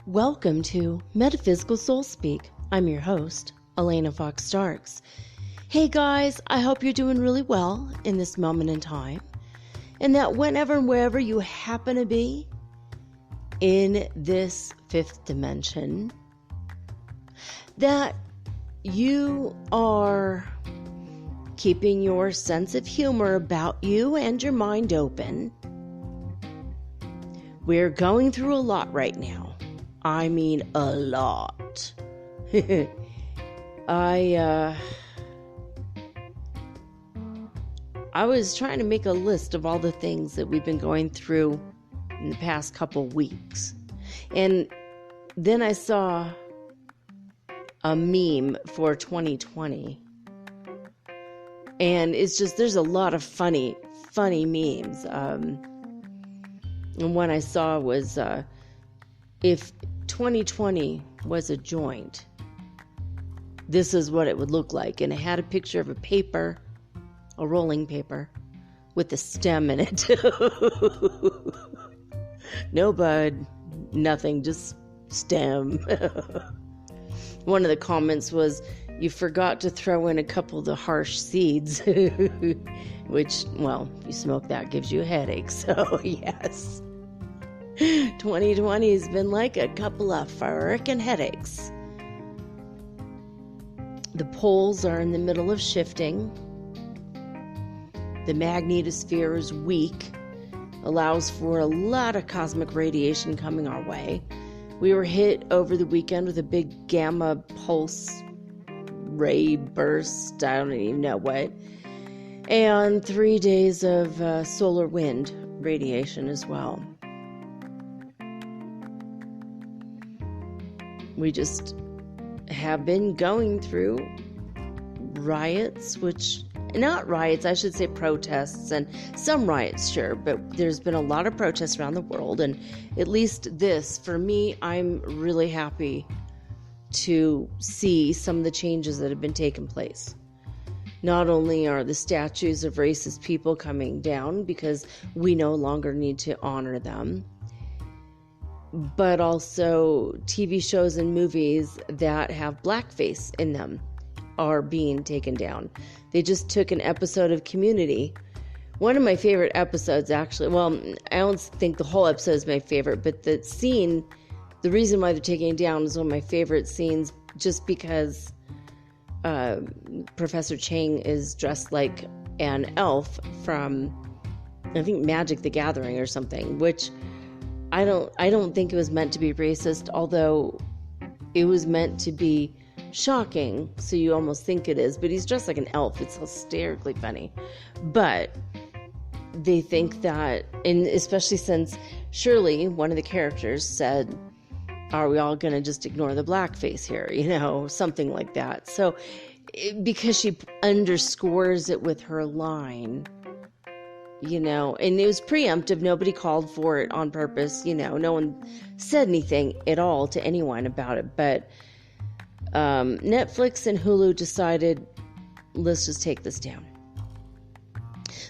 Welcome to Metaphysical Soul Speak. I'm your host, Elena Fox Starks. Hey guys, I hope you're doing really well in this moment in time, and that whenever and wherever you happen to be in this fifth dimension, that you are keeping your sense of humor about you and your mind open. We're going through a lot right now. I mean, a lot. I was trying to make a list of all the things that we've been going through in the past couple weeks. And then I saw a meme for 2020. And it's just, there's a lot of funny memes. And one I saw was, if 2020 was a joint, this is what it would look like. And it had a picture of a paper, a rolling paper, with a stem in it. No bud, nothing, just stem. One of the comments was, you forgot to throw in a couple of the harsh seeds, which, well, if you smoke that, gives you a headache. So, yes. 2020 has been like a couple of frickin' headaches. The poles are in the middle of shifting. The magnetosphere is weak, allows for a lot of cosmic radiation coming our way. We were hit over the weekend with a big gamma pulse ray burst, I don't even know what, and 3 days of solar wind radiation as well. We just have been going through riots, I should say protests, and some riots, sure, but there's been a lot of protests around the world, and at least this, for me, I'm really happy to see some of the changes that have been taking place. Not only are the statues of racist people coming down because we no longer need to honor them, but also TV shows and movies that have blackface in them are being taken down. They just took an episode of Community. One of my favorite episodes, actually, well, I don't think the whole episode is my favorite, but the scene, the reason why they're taking it down is one of my favorite scenes, just because Professor Chang is dressed like an elf from, I think, Magic the Gathering or something, which I don't think it was meant to be racist, although it was meant to be shocking, so you almost think it is, but he's dressed like an elf. It's hysterically funny. But they think that, and especially since Shirley, one of the characters, said, are we all going to just ignore the blackface here? Something like that. So, because she underscores it with her line, and it was preemptive. Nobody called for it on purpose. No one said anything at all to anyone about it. But Netflix and Hulu decided, let's just take this down.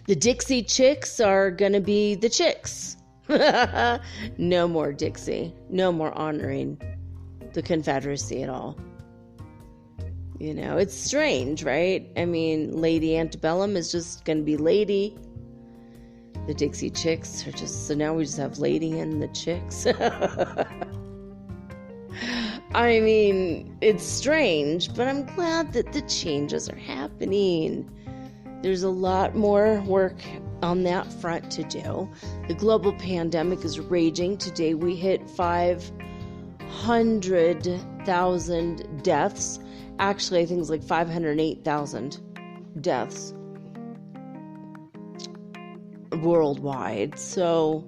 The Dixie Chicks are going to be the Chicks. No more Dixie. No more honoring the Confederacy at all. It's strange, right? I mean, Lady Antebellum is just going to be Lady. The Dixie Chicks are just, so now we just have Lady and the Chicks. I mean, it's strange, but I'm glad that the changes are happening. There's a lot more work on that front to do. The global pandemic is raging. Today we hit 500 500,000 deaths. Actually, I think it's like 508,000 deaths worldwide. So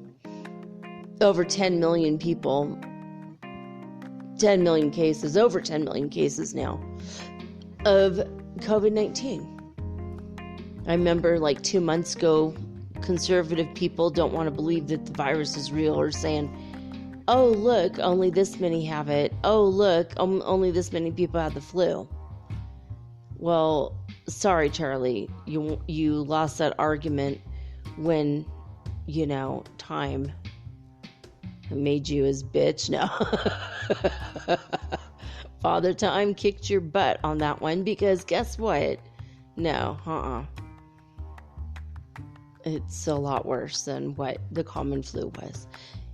over 10 million people, 10 million cases, over 10 million cases now of COVID-19. I remember like 2 months ago, conservative people don't want to believe that the virus is real, or saying, oh, look, only this many have it. Oh, look, only this many people have the flu. Well, sorry, Charlie, you lost that argument when, time made you his bitch. No. Father Time kicked your butt on that one, because guess what? No, It's a lot worse than what the common flu was.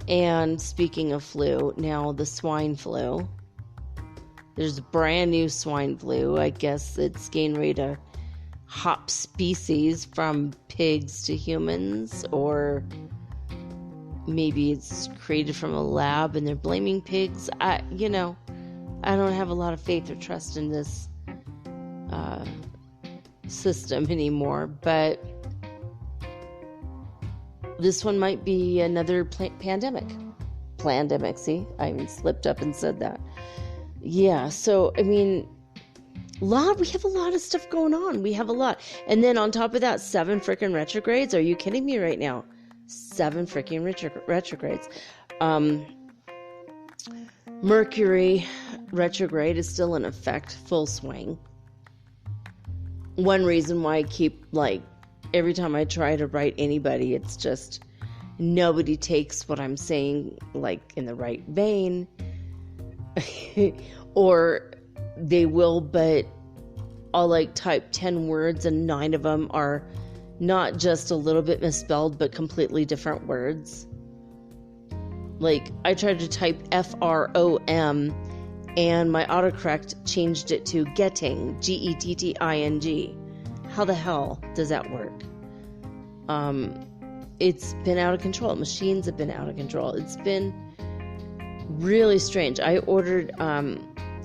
And speaking of flu, now the swine flu. There's a brand new swine flu. I guess it's getting ready to hop species from pigs to humans, or maybe it's created from a lab and they're blaming pigs. I don't have a lot of faith or trust in this system anymore, but this one might be another pandemic. Plandemic, see? I even slipped up and said that. Yeah, so, we have a lot of stuff going on. We have a lot. And then on top of that, 7 freaking retrogrades. Are you kidding me right now? 7 freaking retrogrades. Mercury retrograde is still in effect, full swing. One reason why I keep, every time I try to write anybody, it's just nobody takes what I'm saying, in the right vein. Or they will, but I'll, type 10 words and 9 of them are not just a little bit misspelled, but completely different words. I tried to type FROM, and my autocorrect changed it to getting, GETTING. How the hell does that work? It's been out of control. Machines have been out of control. It's been really strange. I ordered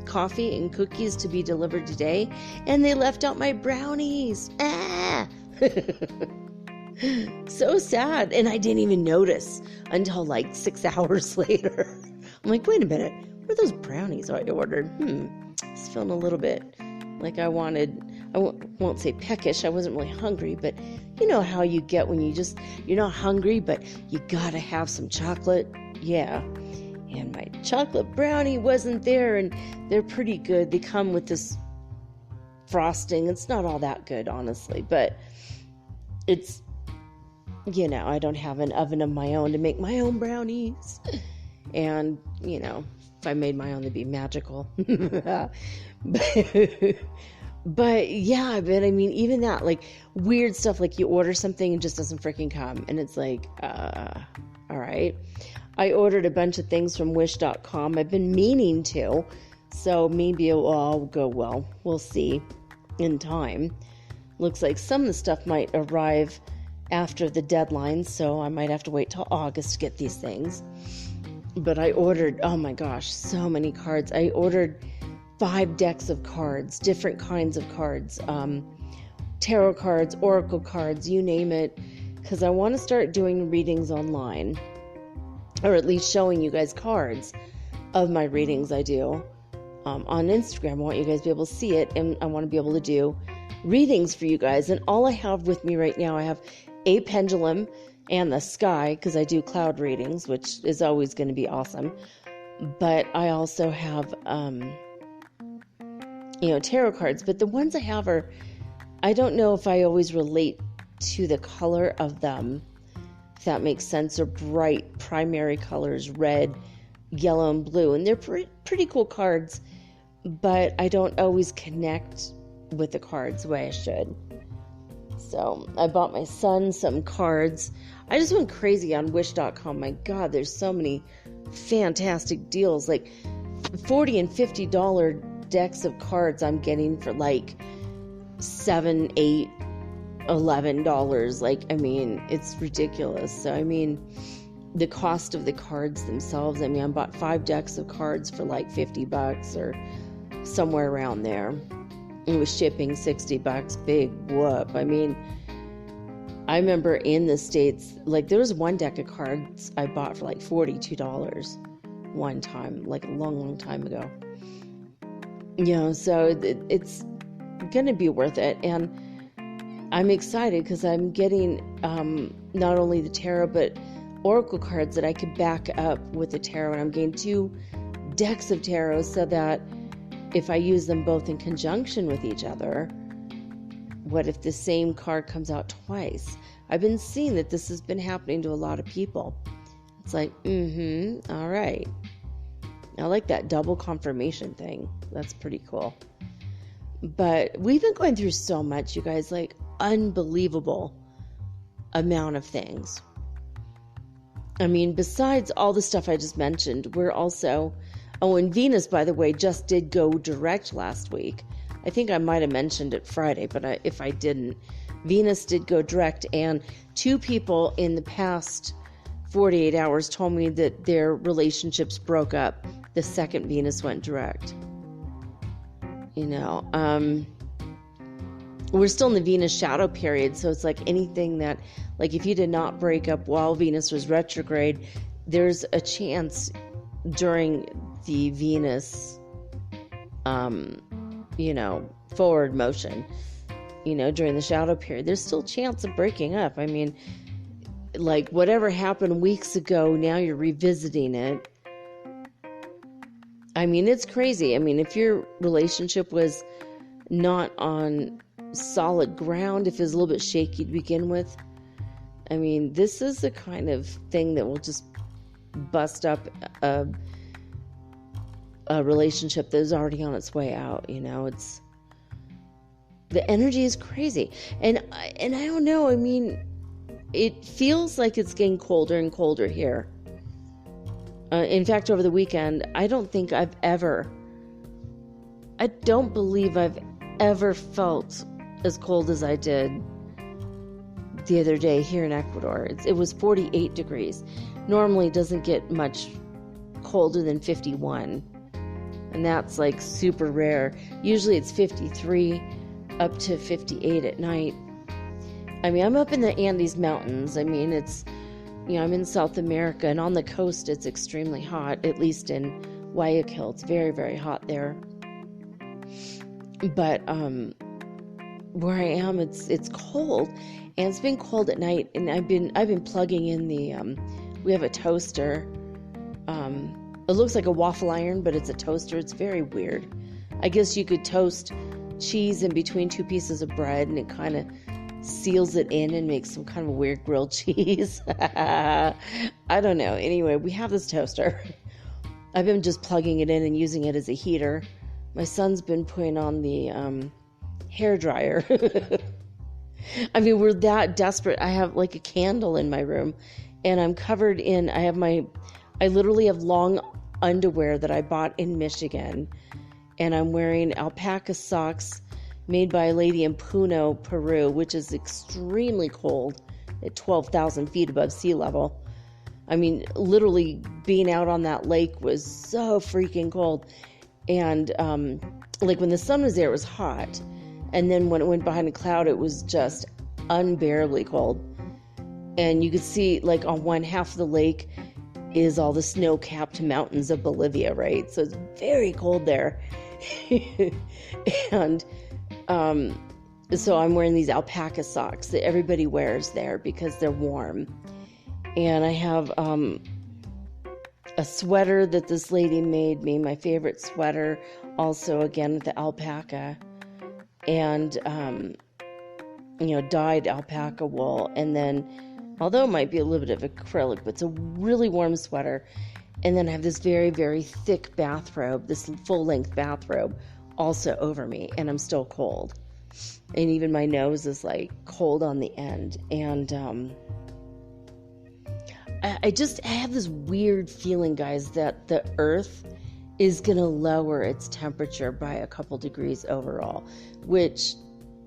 coffee and cookies to be delivered today, and they left out my brownies. So sad. And I didn't even notice until 6 hours later. I'm like, wait a minute, what are those brownies I ordered? It's feeling a little bit like I won't say peckish. I wasn't really hungry, but you know how you get when you're not hungry, but you gotta have some chocolate. Yeah. And my chocolate brownie wasn't there, and they're pretty good. They come with this frosting. It's not all that good, honestly, but it's, I don't have an oven of my own to make my own brownies. And, if I made my own, they'd be magical. But yeah, even that, weird stuff, you order something and it just doesn't freaking come. And it's all right. I ordered a bunch of things from wish.com. I've been meaning to, so maybe it'll all go well. We'll see in time. Looks like some of the stuff might arrive after the deadline, so I might have to wait till August to get these things. But I ordered, oh my gosh, so many cards. I ordered 5 decks of cards, different kinds of cards, tarot cards, oracle cards, you name it, because I want to start doing readings online, or at least showing you guys cards of my readings I do on Instagram. I want you guys to be able to see it, and I want to be able to do readings for you guys. And all I have with me right now, I have a pendulum and the sky, because I do cloud readings, which is always going to be awesome. But I also have, tarot cards. But the ones I have are, I don't know if I always relate to the color of them, if that makes sense, or bright primary colors, red, yellow, and blue. And they're pretty cool cards, but I don't always connect with the cards the way I should. So I bought my son some cards. I just went crazy on wish.com. My God, there's so many fantastic deals, like $40 and $50 decks of cards I'm getting for like $7, $8, $11. It's ridiculous. So the cost of the cards themselves. I mean, I bought 5 decks of cards for like $50 or somewhere around there. It was shipping $60, big whoop. I mean, I remember in the States, like there was one deck of cards I bought for like $42 one time, like a long, long time ago. You know, so it's going to be worth it. And I'm excited because I'm getting not only the tarot, but oracle cards that I could back up with the tarot. And I'm getting 2 decks of tarot so that if I use them both in conjunction with each other, what if the same card comes out twice? I've been seeing that this has been happening to a lot of people. It's like, all right. I like that double confirmation thing. That's pretty cool. But we've been going through so much, you guys, like unbelievable amount of things. I mean, besides all the stuff I just mentioned, we're also, and Venus, by the way, just did go direct last week. I think I might have mentioned it Friday, but if I didn't, Venus did go direct, and 2 people in the past 48 hours told me that their relationships broke up the second Venus went direct. You know, we're still in the Venus shadow period, so it's like anything that, like if you did not break up while Venus was retrograde, there's a chance during the Venus, you know, forward motion, you know, during the shadow period, there's still a chance of breaking up. I mean, like whatever happened weeks ago, now you're revisiting it. I mean, it's crazy. I mean, if your relationship was not on solid ground, if it was a little bit shaky to begin with, I mean, this is the kind of thing that will just bust up a relationship that is already on its way out. You know, it's, the energy is crazy. And I don't know, I mean, it feels like it's getting colder and colder here. In fact, over the weekend, I don't believe I've ever felt as cold as I did the other day here in Ecuador. It was 48 degrees. Normally it doesn't get much colder than 51. And that's like super rare. Usually it's 53 up to 58 at night. I mean, I'm up in the Andes Mountains. I mean, it's, you know, I'm in South America, and on the coast it's extremely hot, at least in Guayaquil. It's very, very hot there. But where I am, it's cold, and it's been cold at night, and I've been plugging in the we have a toaster. It looks like a waffle iron, but it's a toaster. It's very weird. I guess you could toast cheese in between 2 pieces of bread, and it kind of seals it in and makes some kind of a weird grilled cheese. I don't know. Anyway, we have this toaster. I've been just plugging it in and using it as a heater. My son's been putting on the hair dryer. I mean, we're that desperate. I have like a candle in my room, and I'm covered in, I literally have long underwear that I bought in Michigan, and I'm wearing alpaca socks made by a lady in Puno, Peru, which is extremely cold at 12,000 feet above sea level. I mean, literally being out on that lake was so freaking cold. And like when the sun was there, it was hot. And then when it went behind a cloud, it was just unbearably cold. And you could see, like, on one half of the lake is all the snow-capped mountains of Bolivia, right? So it's very cold there. And so I'm wearing these alpaca socks that everybody wears there because they're warm. And I have a sweater that this lady made me, my favorite sweater, also again with the alpaca, and dyed alpaca wool. And then, although it might be a little bit of acrylic, but it's a really warm sweater. And then I have this very, very thick bathrobe, this full-length bathrobe, also over me, and I'm still cold. And even my nose is like cold on the end. And I have this weird feeling, guys, that the earth is going to lower its temperature by a couple degrees overall, which,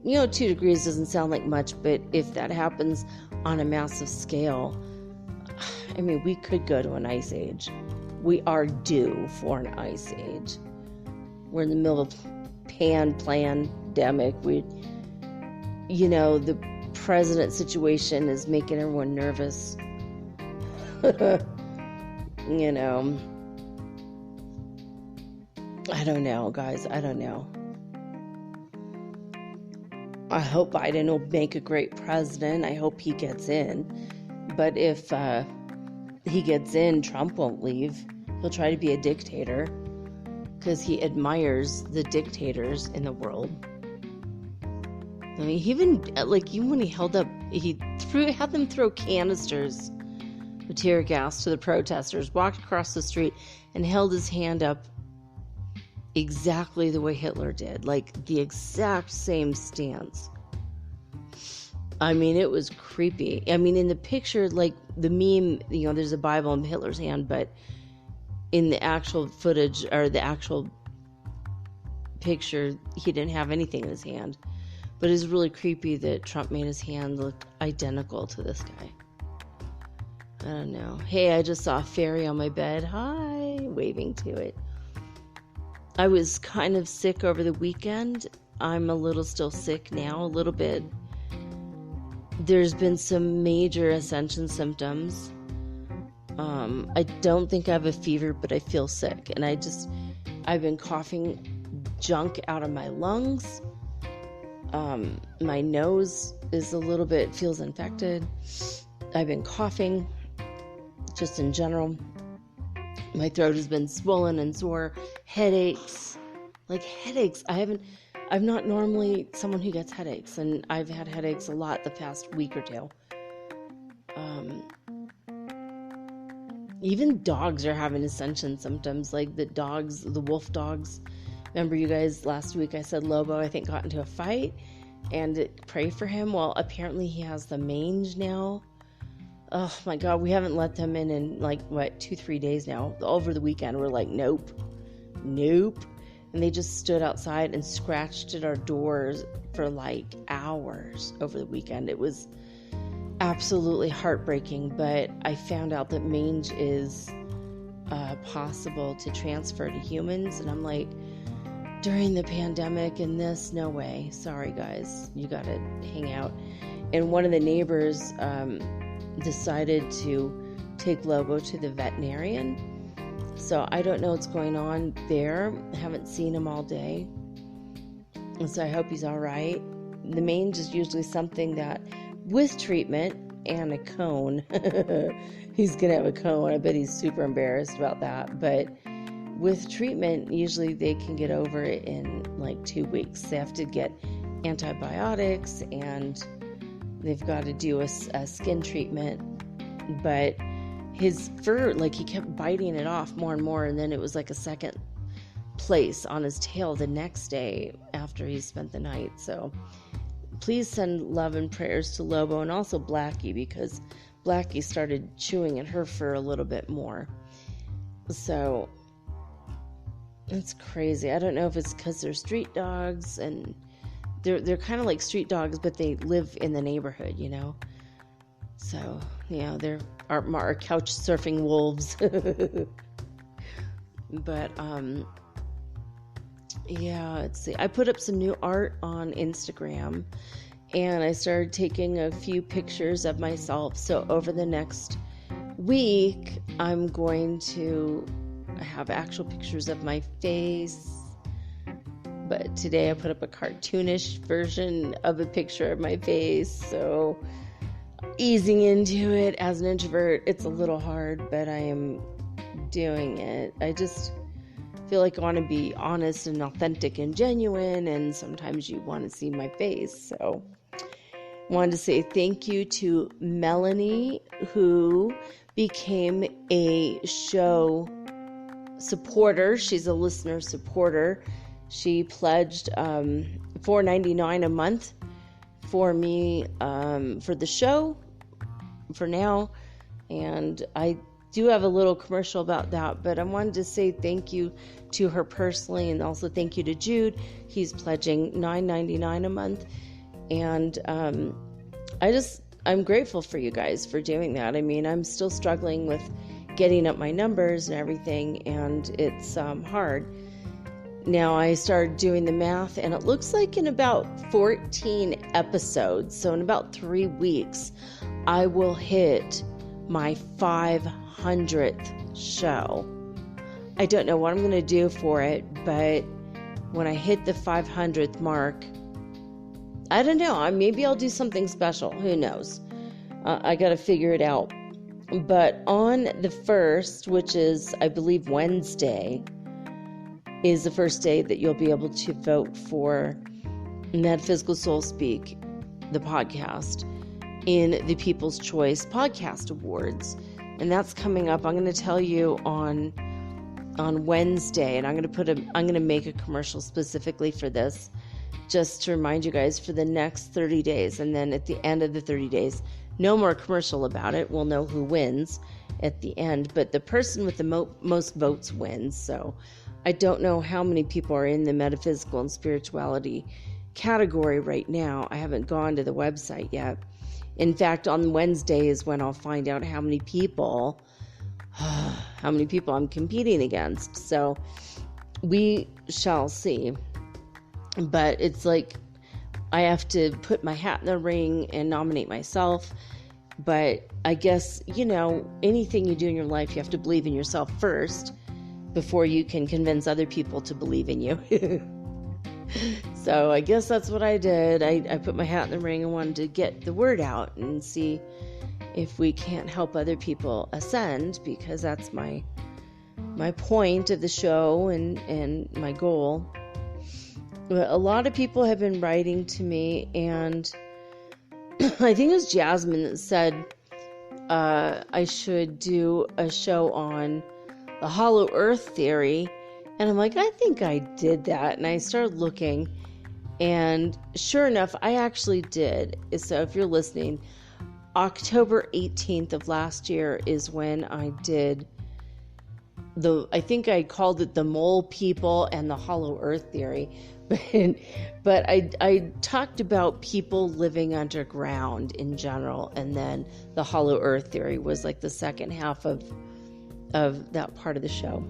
2 degrees doesn't sound like much, but if that happens on a massive scale, I mean, we could go to an ice age. We are due for an ice age. We're in the middle of pandemic. The president situation is making everyone nervous. I don't know, guys. I don't know. I hope Biden will make a great president. I hope he gets in. But if he gets in, Trump won't leave. He'll try to be a dictator because he admires the dictators in the world. I mean, even when he held up, had them throw canisters with tear gas to the protesters, walked across the street and held his hand up exactly the way Hitler did, like the exact same stance. I mean, it was creepy. I mean, in the picture, like the meme, there's a Bible in Hitler's hand, but in the actual footage or the actual picture, he didn't have anything in his hand. But it's really creepy that Trump made his hand look identical to this guy. I don't know. Hey, I just saw a fairy on my bed. Hi, waving to it. I was kind of sick over the weekend. I'm a little still sick now, a little bit. There's been some major Ascension symptoms. I don't think I have a fever, but I feel sick. And I've been coughing junk out of my lungs. My nose is feels infected. I've been coughing just in general. My throat has been swollen and sore. Headaches. I'm not normally someone who gets headaches, and I've had headaches a lot the past week or two. Even dogs are having Ascension symptoms, like the wolf dogs. Remember you guys last week I said Lobo, I think, got into a fight, and pray for him. Well, apparently he has the mange now. Oh my God, we haven't let them in 2-3 days now. Over the weekend, we're like, nope. And they just stood outside and scratched at our doors for hours over the weekend. It was absolutely heartbreaking, but I found out that mange is possible to transfer to humans, and I'm like, during the pandemic and this, no way. Sorry guys, you gotta hang out. And one of the neighbors decided to take Lobo to the veterinarian. So I don't know what's going on there. I haven't seen him all day. And so I hope he's all right. The mange is usually something that, with treatment and a cone, he's going to have a cone. I bet he's super embarrassed about that. But with treatment, usually they can get over it in 2 weeks. They have to get antibiotics and they've got to do a skin treatment. But his fur, he kept biting it off more and more, and then it was a second place on his tail the next day after he spent the night. So please send love and prayers to Lobo and also Blackie, because Blackie started chewing at her fur a little bit more. So it's crazy. I don't know if it's because they're street dogs, and they're kind of like street dogs, but they live in the neighborhood, So, they're our couch surfing wolves. But, let's see. I put up some new art on Instagram, and I started taking a few pictures of myself. So over the next week, I'm going to have actual pictures of my face. But today I put up a cartoonish version of a picture of my face. So easing into it as an introvert, it's a little hard, but I am doing it. I just feel like I want to be honest and authentic and genuine, and sometimes you want to see my face. So I wanted to say thank you to Melanie, who became a show supporter. She's a listener supporter. She pledged $4.99 a month for me for the show for now, and I do have a little commercial about that, but I wanted to say thank you to her personally, and also thank you to Jude. He's pledging $9.99 a month, and I'm grateful for you guys for doing that. I mean, I'm still struggling with getting up my numbers and everything, and it's hard. Now I started doing the math, and it looks like in about 14 episodes, so in about 3 weeks, I will hit my 500th show. I don't know what I'm going to do for it, but when I hit the 500th mark, I don't know. Maybe I'll do something special. Who knows? I got to figure it out. But on the 1st, which is, I believe, Wednesday, is the first day that you'll be able to vote for Metaphysical Soul Speak, the podcast, in the People's Choice Podcast Awards. And that's coming up. I'm going to tell you on Wednesday, and I'm going to make a commercial specifically for this, just to remind you guys for the next 30 days. And then at the end of the 30 days, no more commercial about it. We'll know who wins at the end, but the person with the most votes wins. So I don't know how many people are in the metaphysical and spirituality category right now. I haven't gone to the website yet. In fact, on Wednesday is when I'll find out how many people I'm competing against. So we shall see. But it's like I have to put my hat in the ring and nominate myself. But I guess, anything you do in your life, you have to believe in yourself first before you can convince other people to believe in you. So I guess that's what I did. I put my hat in the ring and wanted to get the word out and see if we can't help other people ascend, because that's my point of the show and my goal. But a lot of people have been writing to me, and I think it was Jasmine that said I should do a show on the hollow earth theory. And I'm like, I think I did that. And I started looking, and sure enough, I actually did. So if you're listening, October 18th of last year is when I did I think I called it the mole people and the hollow earth theory. But I talked about people living underground in general, and then the hollow earth theory was like the second half of that part of the show.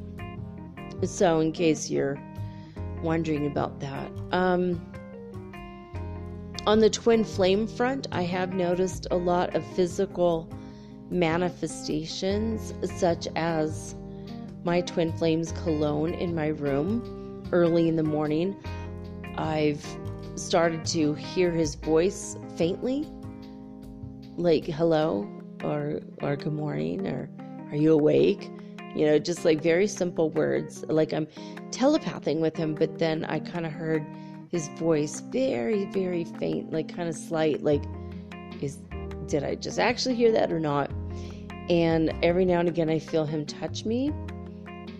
So in case you're wondering about that. On the twin flame front, I have noticed a lot of physical manifestations, such as my twin flames cologne in my room early in the morning. I've started to hear his voice faintly, like hello or good morning or are you awake? Just like very simple words, like I'm telepathing with him, but then I kind of heard his voice very, very faint, like kind of slight, like did I just actually hear that or not? And every now and again I feel him touch me,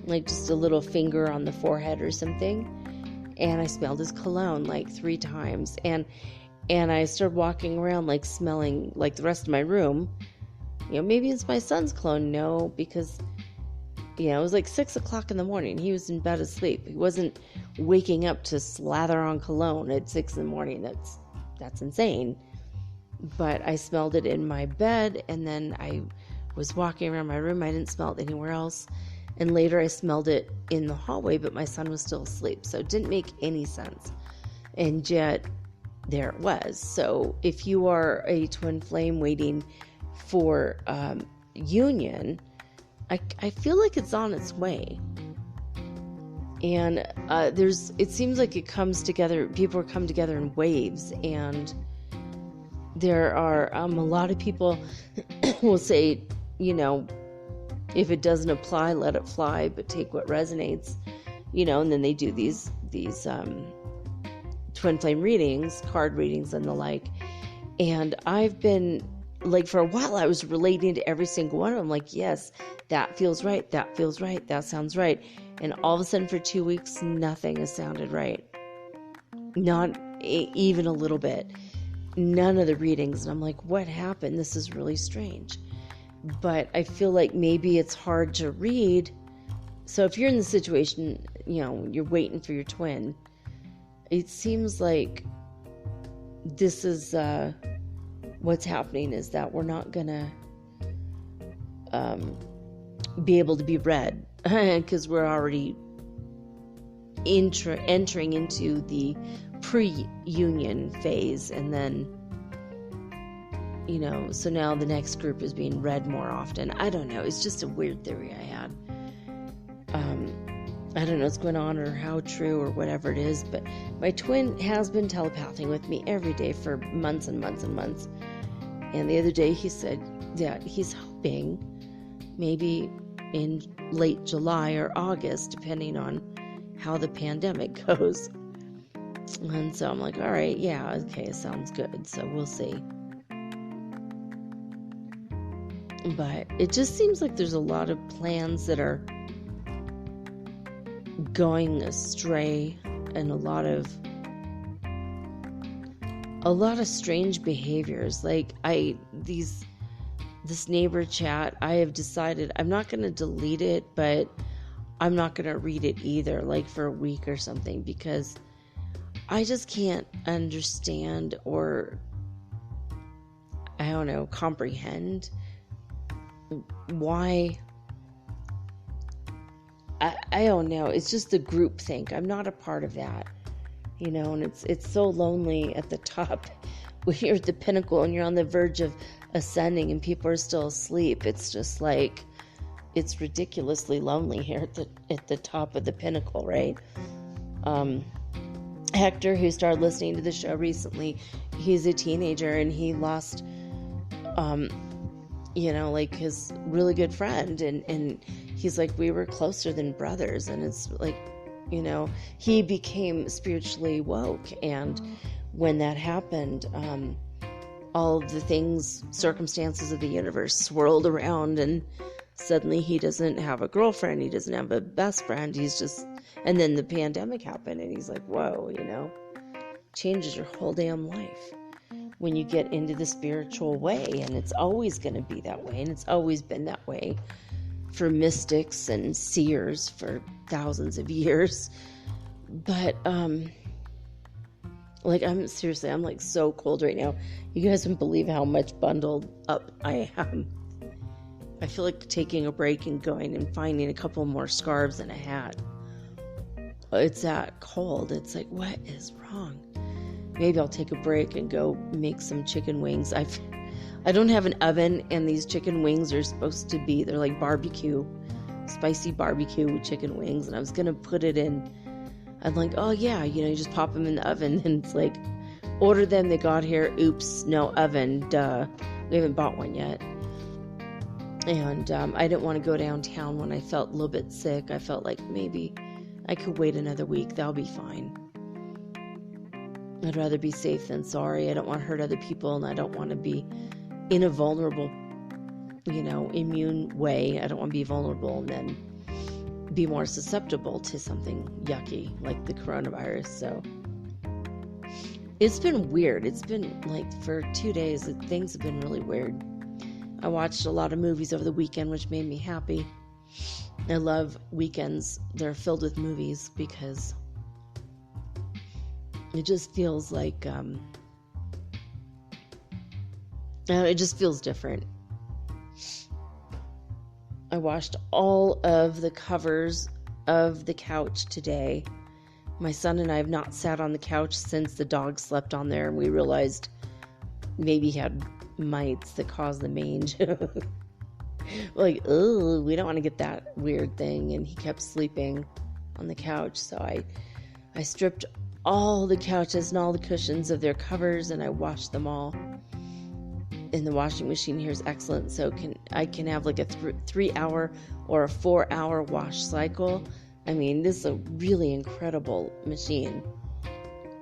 like just a little finger on the forehead or something. And I smelled his cologne like 3 times. And I started walking around like smelling like the rest of my room. Maybe it's my son's cologne. No, because, it was like 6 o'clock in the morning. He was in bed asleep. He wasn't waking up to slather on cologne at 6 in the morning. That's insane. But I smelled it in my bed, and then I was walking around my room. I didn't smell it anywhere else. And later I smelled it in the hallway, but my son was still asleep. So it didn't make any sense. And yet there it was. So if you are a twin flame waiting for union, I feel like it's on its way. And it seems like it comes together, people come together in waves. And there are a lot of people will say, if it doesn't apply, let it fly, but take what resonates, and then they do these twin flame readings, card readings and the like. And I've been like, for a while I was relating to every single one of them, like, yes, that feels right, that feels right, that sounds right. And all of a sudden for 2 weeks, nothing has sounded right. Not even a little bit. None of the readings. And I'm like, what happened? This is really strange. But I feel like maybe it's hard to read. So if you're in the situation, you're waiting for your twin, it seems like this is what's happening is that we're not gonna be able to be read because we're already entering into the pre-union phase, and then so now the next group is being read more often. I don't know, it's just a weird theory I had. I don't know what's going on or how true or whatever it is, but my twin has been telepathing with me every day for months and months and months. And the other day he said that he's hoping maybe in late July or August, depending on how the pandemic goes. And so I'm like, all right, yeah, okay, sounds good. So we'll see. But it just seems like there's a lot of plans that are going astray, and a lot of strange behaviors. Like this neighbor chat, I have decided I'm not going to delete it, but I'm not going to read it either, like for a week or something, because I just can't understand or, I don't know, comprehend why. I don't know. It's just the group think. I'm not a part of that, and it's so lonely at the top when you're at the pinnacle and you're on the verge of ascending and people are still asleep. It's just like, it's ridiculously lonely here at the top of the pinnacle, right? Hector, who started listening to the show recently, he's a teenager and he lost, like his really good friend, and he's like, we were closer than brothers, and it's like, he became spiritually woke, and when that happened, all of the circumstances of the universe swirled around, and suddenly he doesn't have a girlfriend, he doesn't have a best friend, and then the pandemic happened, and he's like, whoa, changes your whole damn life when you get into the spiritual way, and it's always going to be that way, and it's always been that way for mystics and seers for thousands of years. But I'm like so cold right now. You guys wouldn't believe how much bundled up I am. I feel like taking a break and going and finding a couple more scarves and a hat. It's that cold. It's like, what is wrong? Maybe I'll take a break and go make some chicken wings. I don't have an oven, and these chicken wings are supposed to be, they're like barbecue, spicy barbecue chicken wings, and I was going to put it in. I'm like, oh yeah, you just pop them in the oven, and it's like, order them, they got here, oops, no oven, duh, we haven't bought one yet. And I didn't want to go downtown when I felt a little bit sick. I felt like maybe I could wait another week, that'll be fine. I'd rather be safe than sorry. I don't want to hurt other people, and I don't want to be in a vulnerable, immune way. I don't want to be vulnerable and then be more susceptible to something yucky like the coronavirus. So it's been weird. It's been like for 2 days, things have been really weird. I watched a lot of movies over the weekend, which made me happy. I love weekends. They're filled with movies because it just feels like, it just feels different. I washed all of the covers of the couch today. My son and I have not sat on the couch since the dog slept on there, and we realized maybe he had mites that caused the mange. Like, oh, we don't want to get that weird thing, and he kept sleeping on the couch, so I stripped all the couches and all the cushions of their covers, and I washed them all. And the washing machine here is excellent, so I can have like a 3-hour or a 4-hour wash cycle. I mean, this is a really incredible machine.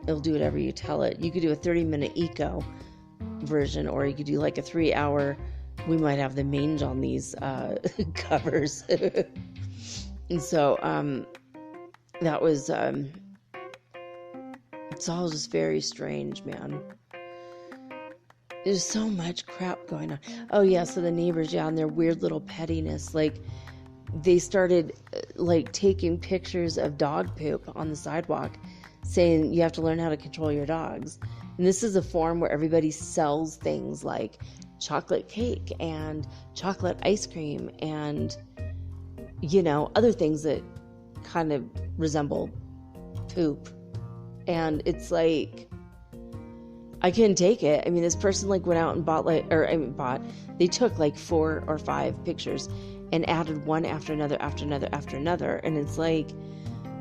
It'll do whatever you tell it. You could do a 30-minute eco version, or you could do like a 3-hour. We might have the mange on these covers. And so that was it's all just very strange, man. There's so much crap going on. Oh yeah, so the neighbors, yeah, and their weird little pettiness, like they started like taking pictures of dog poop on the sidewalk, saying you have to learn how to control your dogs. And this is a forum where everybody sells things like chocolate cake and chocolate ice cream and, other things that kind of resemble poop. And it's like, I couldn't take it. I mean, this person went out and they took 4 or 5 pictures and added one after another, after another, after another. And it's like,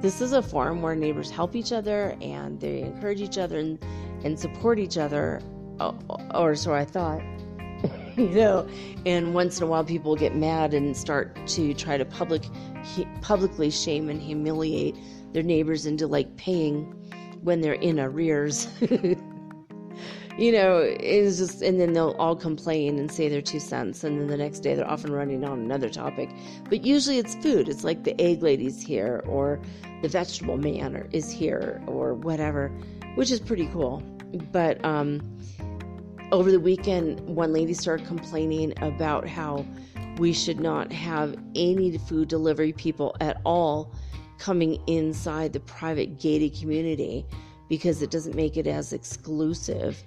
this is a forum where neighbors help each other and they encourage each other and support each other, or so I thought, and once in a while people get mad and start to try to publicly shame and humiliate their neighbors into paying when they're in arrears. It's just, and then they'll all complain and say their 2 cents, and then the next day they're off and running on another topic. But usually it's food. It's like the egg lady's here, or the vegetable man is here, or whatever, which is pretty cool. But over the weekend, one lady started complaining about how we should not have any food delivery people at all coming inside the private gated community because it doesn't make it as exclusive.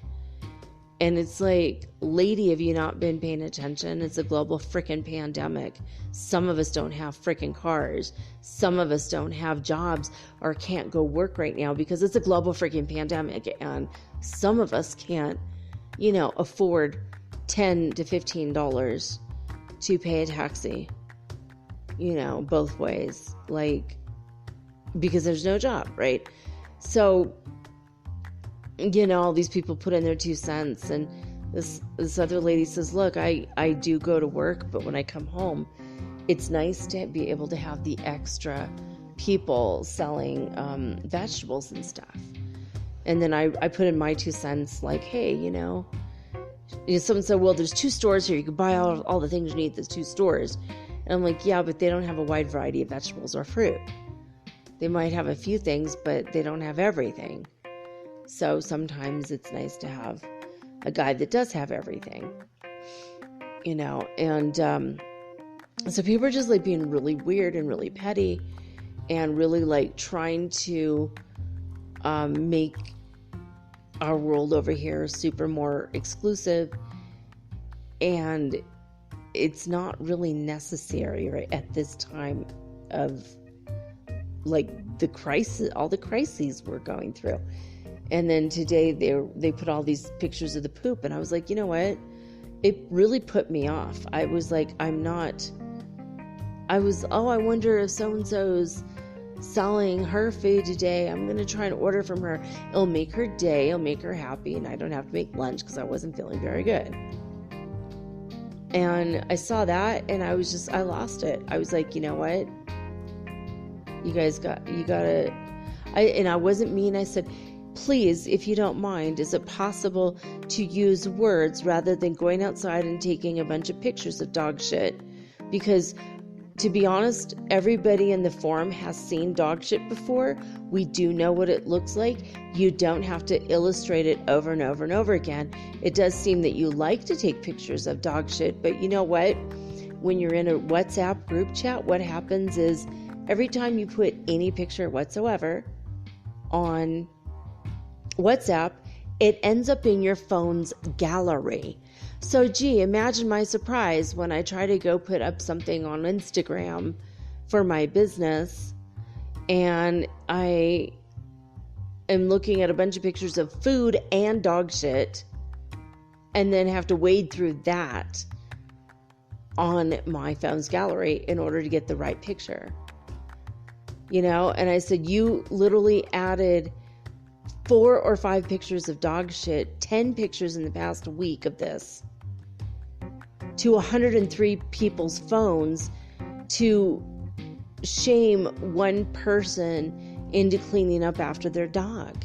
And it's like, lady, have you not been paying attention? It's a global freaking pandemic. Some of us don't have freaking cars. Some of us don't have jobs or can't go work right now because it's a global freaking pandemic. And some of us can't, afford $10 to $15 to pay a taxi, both ways, because there's no job, right? So, all these people put in their 2 cents, and this other lady says, look, I do go to work, but when I come home, it's nice to be able to have the extra people selling vegetables and stuff. And then I put in my 2 cents, hey, someone said, well, there's 2 stores here. You can buy all the things you need at those 2 stores. And I'm like, yeah, but they don't have a wide variety of vegetables or fruit. They might have a few things, but they don't have everything. So sometimes it's nice to have a guy that does have everything, and so people are just being really weird and really petty and really trying to make our world over here super more exclusive, and it's not really necessary right at this time of the crisis, all the crises we're going through. And then today they put all these pictures of the poop, and I was like, you know what? It really put me off. I was like, I wonder if so-and-so's selling her food today. I'm going to try and order from her. It'll make her day. It'll make her happy, and I don't have to make lunch because I wasn't feeling very good. And I saw that, and I lost it. I was like, you know what? And I wasn't mean. I said, please, if you don't mind, is it possible to use words rather than going outside and taking a bunch of pictures of dog shit? Because, to be honest, everybody in the forum has seen dog shit before. We do know what it looks like. You don't have to illustrate it over and over and over again. It does seem that you like to take pictures of dog shit, but you know what? When you're in a WhatsApp group chat, what happens is every time you put any picture whatsoever on WhatsApp, it ends up in your phone's gallery. So, imagine my surprise when I try to go put up something on Instagram for my business, and I am looking at a bunch of pictures of food and dog shit, and then have to wade through that on my phone's gallery in order to get the right picture. And I said, you literally added 4 or 5 pictures of dog shit, 10 pictures in the past week of this, to 103 people's phones to shame one person into cleaning up after their dog.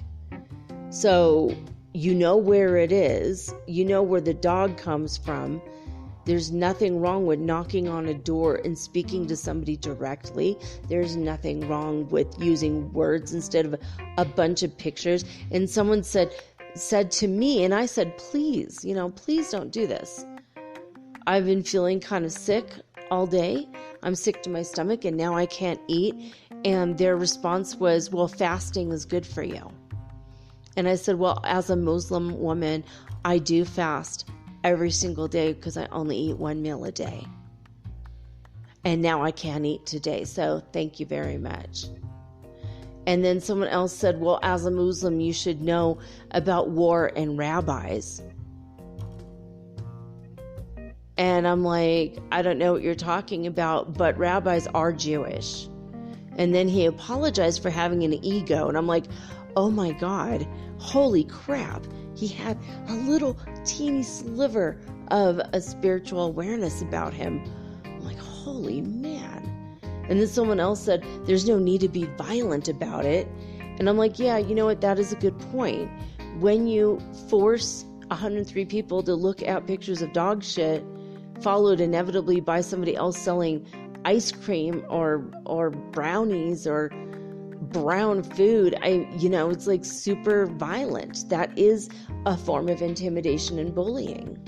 So, where it is, where the dog comes from. There's nothing wrong with knocking on a door and speaking to somebody directly. There's nothing wrong with using words instead of a bunch of pictures. And someone said to me, and I said, please don't do this. I've been feeling kind of sick all day. I'm sick to my stomach, and now I can't eat. And their response was, well, fasting is good for you. And I said, well, as a Muslim woman, I do fast every single day because I only eat one meal a day. And now I can't eat today, so thank you very much. And then someone else said, well, as a Muslim, you should know about war and rabbis. And I'm like, I don't know what you're talking about, but rabbis are Jewish. And then he apologized for having an ego. And I'm like, oh my God, holy crap. He had a little teeny sliver of a spiritual awareness about him. I'm like, holy man. And then someone else said, there's no need to be violent about it. And I'm like, yeah, you know what? That is a good point. When you force 103 people to look at pictures of dog shit, followed inevitably by somebody else selling ice cream or brownies or brown food, it's like super violent. That is a form of intimidation and bullying.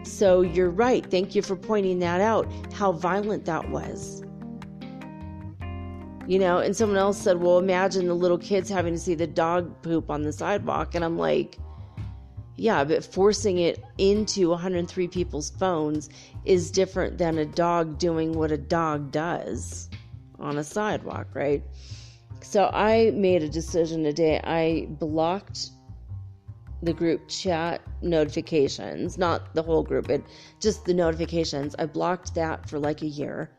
So you're right. Thank you for pointing that out, how violent that was. And someone else said, well, imagine the little kids having to see the dog poop on the sidewalk. And I'm like, yeah, but forcing it into 103 people's phones is different than a dog doing what a dog does on a sidewalk, right? So I made a decision today. I blocked the group chat notifications, not the whole group, but just the notifications. I blocked that for like a year.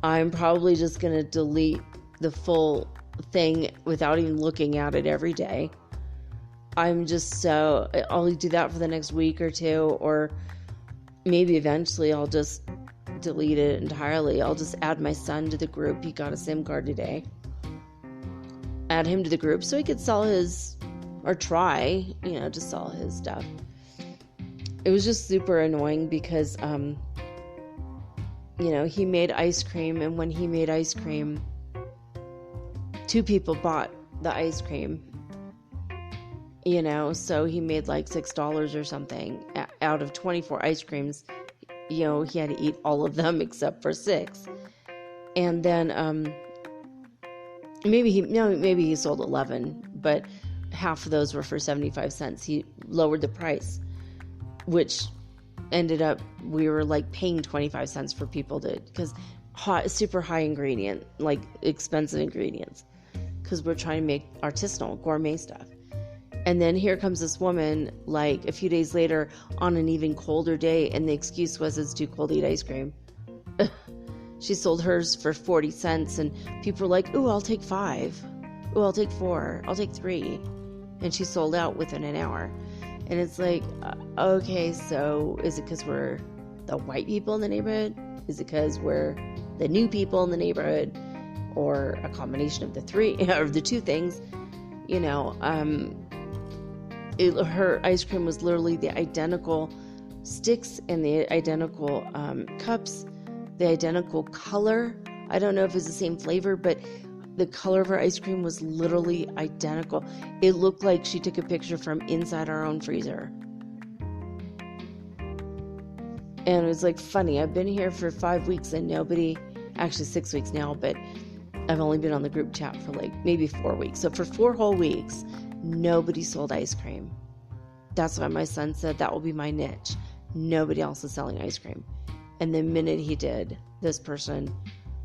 I'm probably just going to delete the full thing without even looking at it every day. I'll do that for the next week or two, or maybe eventually I'll just delete it entirely. I'll just add my son to the group. He got a SIM card today. Add him to the group so he could sell his, or try, to sell his stuff. It was just super annoying because, he made ice cream, and when he made ice cream, 2 people bought the ice cream. So he made like $6 or something out of 24 ice creams. He had to eat all of them except for 6. And then, maybe he sold 11, but half of those were for 75 cents. He lowered the price, which ended up, we were like paying 25 cents for people because super high ingredient, like expensive ingredients, because we're trying to make artisanal gourmet stuff. And then here comes this woman, like a few days later on an even colder day, and the excuse was it's too cold to eat ice cream. She sold hers for 40 cents, and people were like, ooh, I'll take 5. Ooh, I'll take 4. I'll take 3. And she sold out within an hour. And it's like, okay, so is it because we're the white people in the neighborhood? Is it because we're the new people in the neighborhood? Or a combination of the 3, or the 2 things? Her ice cream was literally the identical sticks and the identical cups, the identical color. I don't know if it's the same flavor, but the color of her ice cream was literally identical. It looked like she took a picture from inside our own freezer. And it was like funny. I've been here for 5 weeks and actually 6 weeks now, but I've only been on the group chat for like maybe 4 weeks. So for 4 whole weeks, nobody sold ice cream. That's why my son said that will be my niche. Nobody else is selling ice cream. And the minute he did, this person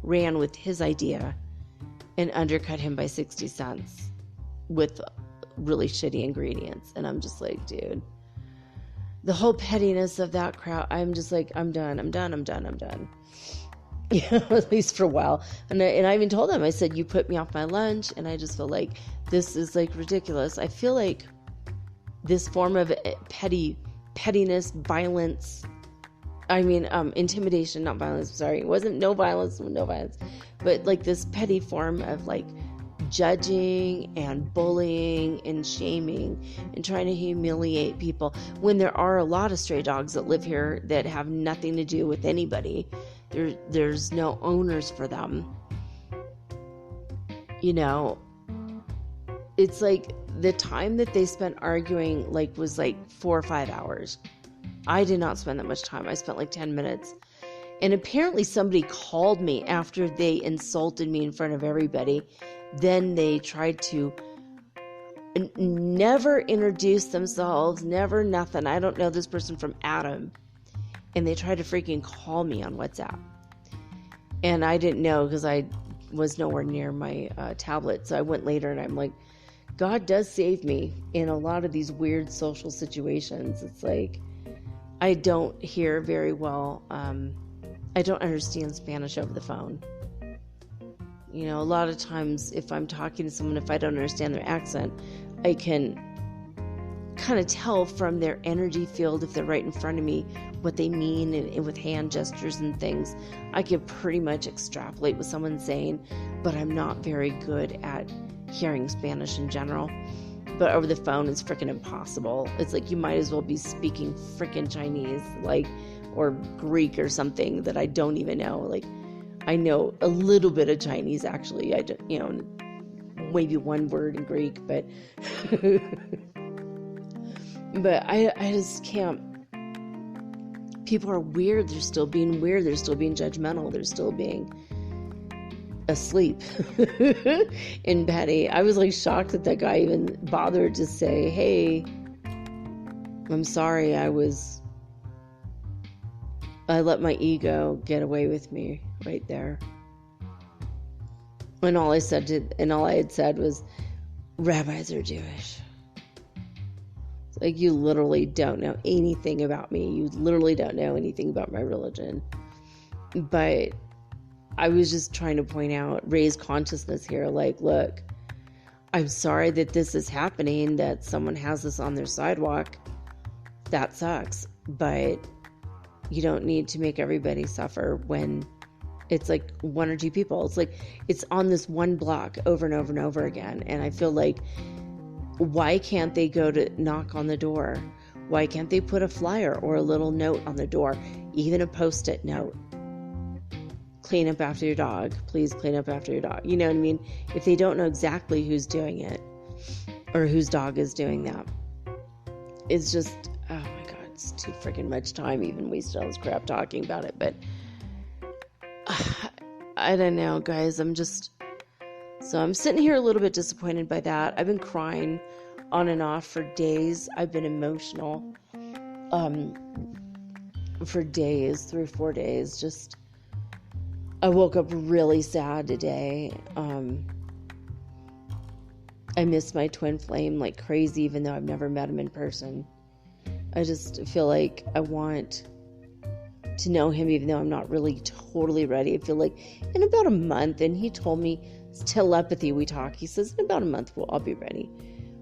ran with his idea and undercut him by 60 cents with really shitty ingredients. And I'm just like, dude, the whole pettiness of that crowd, I'm just like, I'm done. At least for a while. And I even told them, I said, you put me off my lunch, and I just feel like this is like ridiculous. I feel like this form of pettiness, violence, intimidation, not violence, sorry. It wasn't no violence, but like this petty form of like judging and bullying and shaming and trying to humiliate people when there are a lot of stray dogs that live here that have nothing to do with anybody. There's no owners for them. It's like the time that they spent arguing was like 4 or 5 hours. I did not spend that much time. I spent like 10 minutes. And apparently somebody called me after they insulted me in front of everybody. Then they tried to never introduced themselves, never nothing. I don't know this person from Adam. And they tried to freaking call me on WhatsApp. And I didn't know because I was nowhere near my tablet. So I went later and I'm like, God does save me in a lot of these weird social situations. It's like, I don't hear very well. I don't understand Spanish over the phone. You know, a lot of times if I'm talking to someone, if I don't understand their accent, I can kind of tell from their energy field, if they're right in front of me, what they mean, and with hand gestures and things. I can pretty much extrapolate what someone's saying, but I'm not very good at hearing Spanish in general. But over the phone, it's freaking impossible. It's like you might as well be speaking freaking Chinese, like, or Greek or something that I don't even know. Like, I know a little bit of Chinese, actually. I don't, you know, maybe one word in Greek, but but I just can't. People are weird. They're still being weird. They're still being judgmental. They're still being asleep in petty. I was like shocked that guy even bothered to say, hey, I'm sorry, I let my ego get away with me right there. And all I had said was, rabbis are Jewish. It's like, you literally don't know anything about me. You literally don't know anything about my religion. But I was just trying to point out, raise consciousness here. Like, look, I'm sorry that this is happening, that someone has this on their sidewalk. That sucks. But you don't need to make everybody suffer when it's like one or two people. It's like, it's on this one block over and over and over again. And I feel like, why can't they go to knock on the door? Why can't they put a flyer or a little note on the door? Even a Post-it note. Clean up after your dog. Please clean up after your dog. You know what I mean? If they don't know exactly who's doing it or whose dog is doing that, it's just, oh my God, it's too freaking much time even wasted all this crap talking about it. But I don't know, guys. I'm sitting here a little bit disappointed by that. I've been crying on and off for days. I've been emotional for days, 3 or 4 days. Just, I woke up really sad today. I miss my twin flame like crazy, even though I've never met him in person. I just feel like I want to know him, even though I'm not really totally ready. I feel like in about a month, and he told me, it's telepathy we talk. He says in about a month I'll be ready.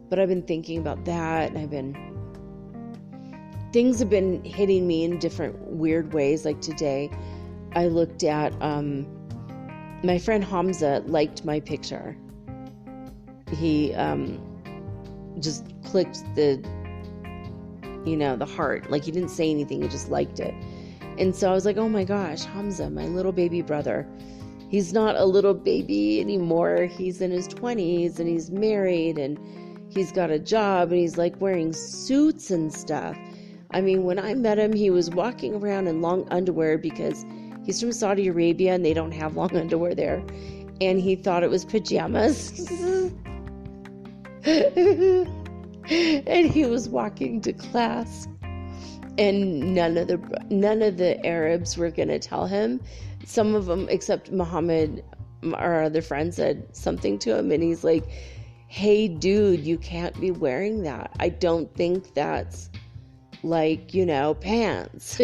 But I've been thinking about that, and things have been hitting me in different weird ways. Like today, I looked at, my friend Hamza liked my picture. He just clicked the heart. Like, he didn't say anything, he just liked it. And so I was like, oh my gosh, Hamza, my little baby brother. He's not a little baby anymore. He's in his 20s and he's married and he's got a job and he's like wearing suits and stuff. I mean, when I met him, he was walking around in long underwear because he's from Saudi Arabia and they don't have long underwear there. And he thought it was pajamas. And he was walking to class. And none of the Arabs were going to tell him. Some of them, except Muhammad, our other friend, said something to him. And he's like, hey, dude, you can't be wearing that. I don't think that's like, pants.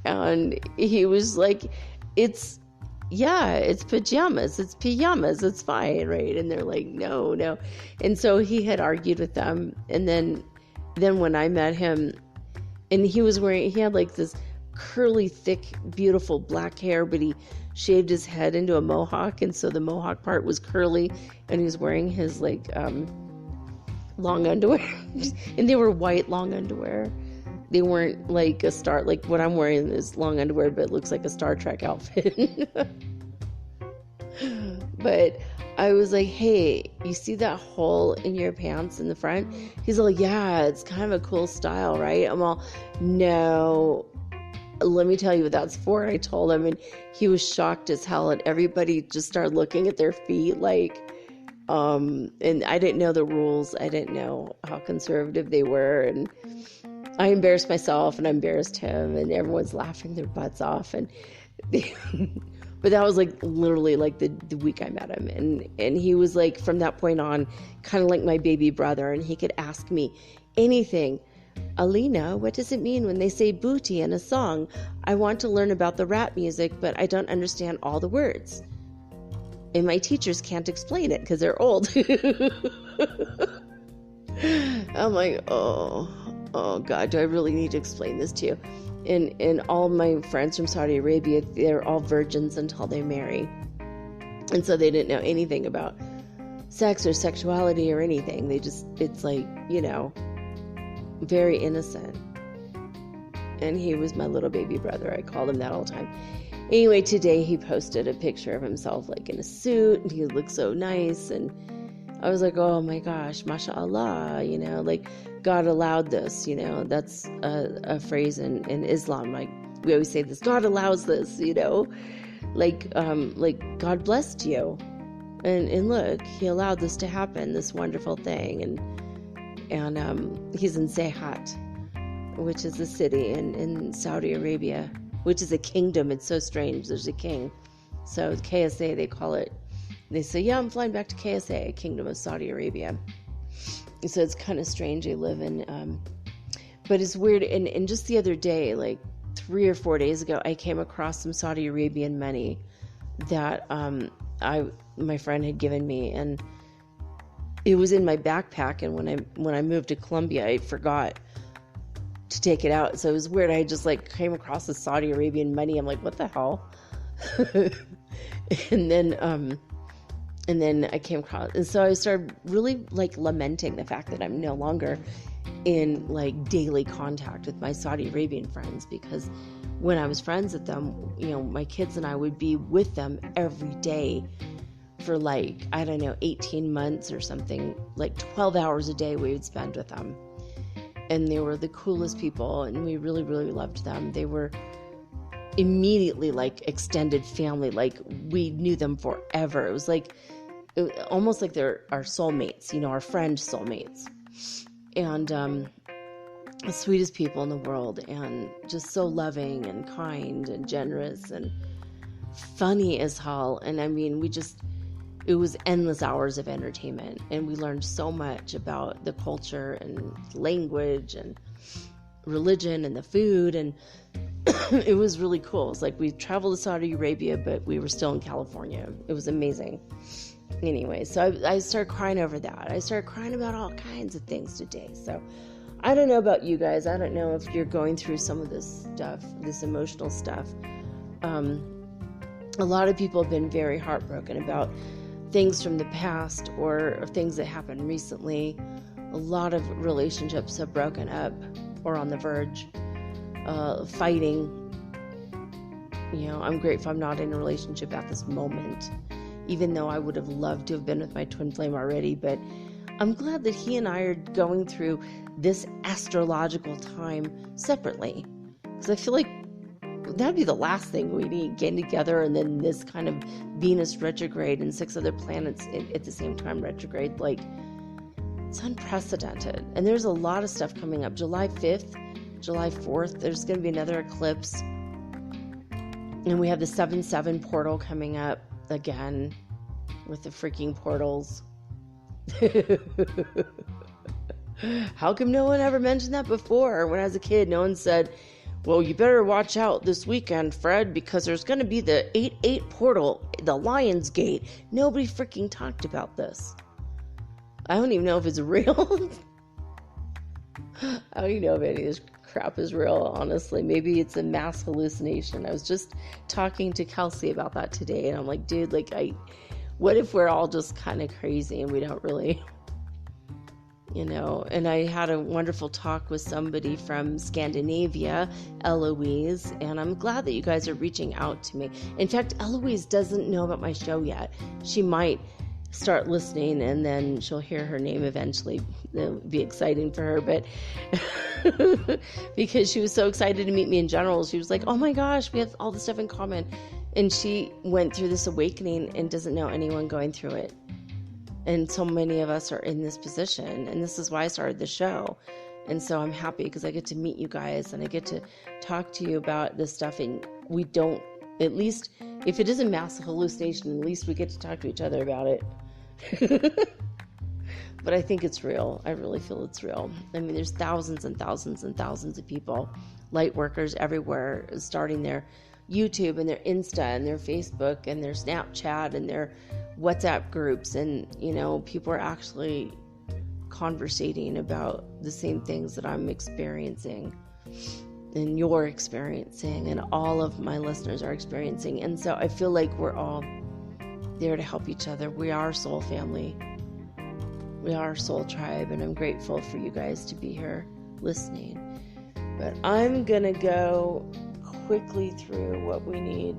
And he was like, it's pajamas. It's pajamas. It's fine, right? And they're like, no. And so he had argued with them. And then when I met him, and he had like this curly, thick, beautiful black hair, but he shaved his head into a mohawk. And so the mohawk part was curly, and he was wearing his like, long underwear. And they were white long underwear. They weren't like a star, like what I'm wearing is long underwear, but it looks like a Star Trek outfit. But I was like, hey, you see that hole in your pants in the front? He's like, yeah, it's kind of a cool style, right? I'm all, no, let me tell you what that's for. I told him, and he was shocked as hell, and everybody just started looking at their feet and I didn't know the rules. I didn't know how conservative they were, and I embarrassed myself and I embarrassed him, and everyone's laughing their butts off. And but that was literally the week I met him, and he was from that point on kind of like my baby brother, and he could ask me anything. Alina, what does it mean when they say booty in a song? I want to learn about the rap music, but I don't understand all the words. And my teachers can't explain it because they're old. I'm like, oh God, do I really need to explain this to you? And all my friends from Saudi Arabia, they're all virgins until they marry. And so they didn't know anything about sex or sexuality or anything. They just, it's very innocent. And he was my little baby brother. I called him that all the time. Anyway, today he posted a picture of himself in a suit, and he looked so nice, and I was like, oh my gosh, mashallah, God allowed this, that's a phrase in Islam, we always say this, God allows this, God blessed you, and look, he allowed this to happen, this wonderful thing, and he's in Sehat, which is a city in Saudi Arabia, which is a kingdom. It's so strange. There's a king. So KSA, they call it. They say, yeah, I'm flying back to KSA, Kingdom of Saudi Arabia. And so it's kind of strange they live in. But it's weird. And just the other day, 3 or 4 days ago, I came across some Saudi Arabian money that my friend had given me. And it was in my backpack. And when I moved to Colombia, I forgot to take it out. So it was weird. I just came across the Saudi Arabian money. I'm like, what the hell? and then I came across, and so I started really lamenting the fact that I'm no longer in daily contact with my Saudi Arabian friends, because when I was friends with them, my kids and I would be with them every day for 18 months or something, 12 hours a day we would spend with them. And they were the coolest people, and we really, really loved them. They were immediately extended family. We knew them forever. It was almost like they're our soulmates, our friend soulmates. And the sweetest people in the world, and just so loving and kind and generous and funny as hell. And I mean, it was endless hours of entertainment, and we learned so much about the culture and language and religion and the food, and it was really cool. It's we traveled to Saudi Arabia, but we were still in California. It was amazing. Anyway, so I started crying over that. I started crying about all kinds of things today. So I don't know about you guys. I don't know if you're going through some of this stuff, this emotional stuff. A lot of people have been very heartbroken about things from the past or things that happened recently. A lot of relationships have broken up or on the verge, fighting. I'm grateful I'm not in a relationship at this moment, even though I would have loved to have been with my twin flame already. But I'm glad that he and I are going through this astrological time separately, because I feel like that'd be the last thing we need, getting together, and then this kind of Venus retrograde and 6 other planets at the same time retrograde. It's unprecedented. And there's a lot of stuff coming up. July 5th, July 4th, there's going to be another eclipse. And we have the 7-7 portal coming up again with the freaking portals. How come no one ever mentioned that before? When I was a kid, no one said, well, you better watch out this weekend, Fred, because there's going to be the 8-8 portal, the Lion's Gate. Nobody freaking talked about this. I don't even know if it's real. I don't even know if any of this crap is real, honestly. Maybe it's a mass hallucination. I was just talking to Kelsey about that today, and I'm like, dude, what if we're all just kind of crazy and we don't really... And I had a wonderful talk with somebody from Scandinavia, Eloise, and I'm glad that you guys are reaching out to me. In fact, Eloise doesn't know about my show yet. She might. start listening, and then she'll hear her name eventually. It'll be exciting for her, but because she was so excited to meet me in general, she was like, oh my gosh, we have all this stuff in common. And she went through this awakening and doesn't know anyone going through it. And so many of us are in this position, and this is why I started the show. And so I'm happy because I get to meet you guys and I get to talk to you about this stuff, and we don't, at least if it is a massive hallucination, at least we get to talk to each other about it. But I think it's real. I really feel it's real. I mean, there's thousands and thousands and thousands of people, light workers everywhere, starting their YouTube and their Insta and their Facebook and their Snapchat and their WhatsApp groups. And, you know, people are actually conversating about the same things that I'm experiencing and you're experiencing and all of my listeners are experiencing. And so I feel like we're all there to help each other. We are soul family. We are soul tribe, and I'm grateful for you guys to be here listening. But I'm going to go quickly through what we need.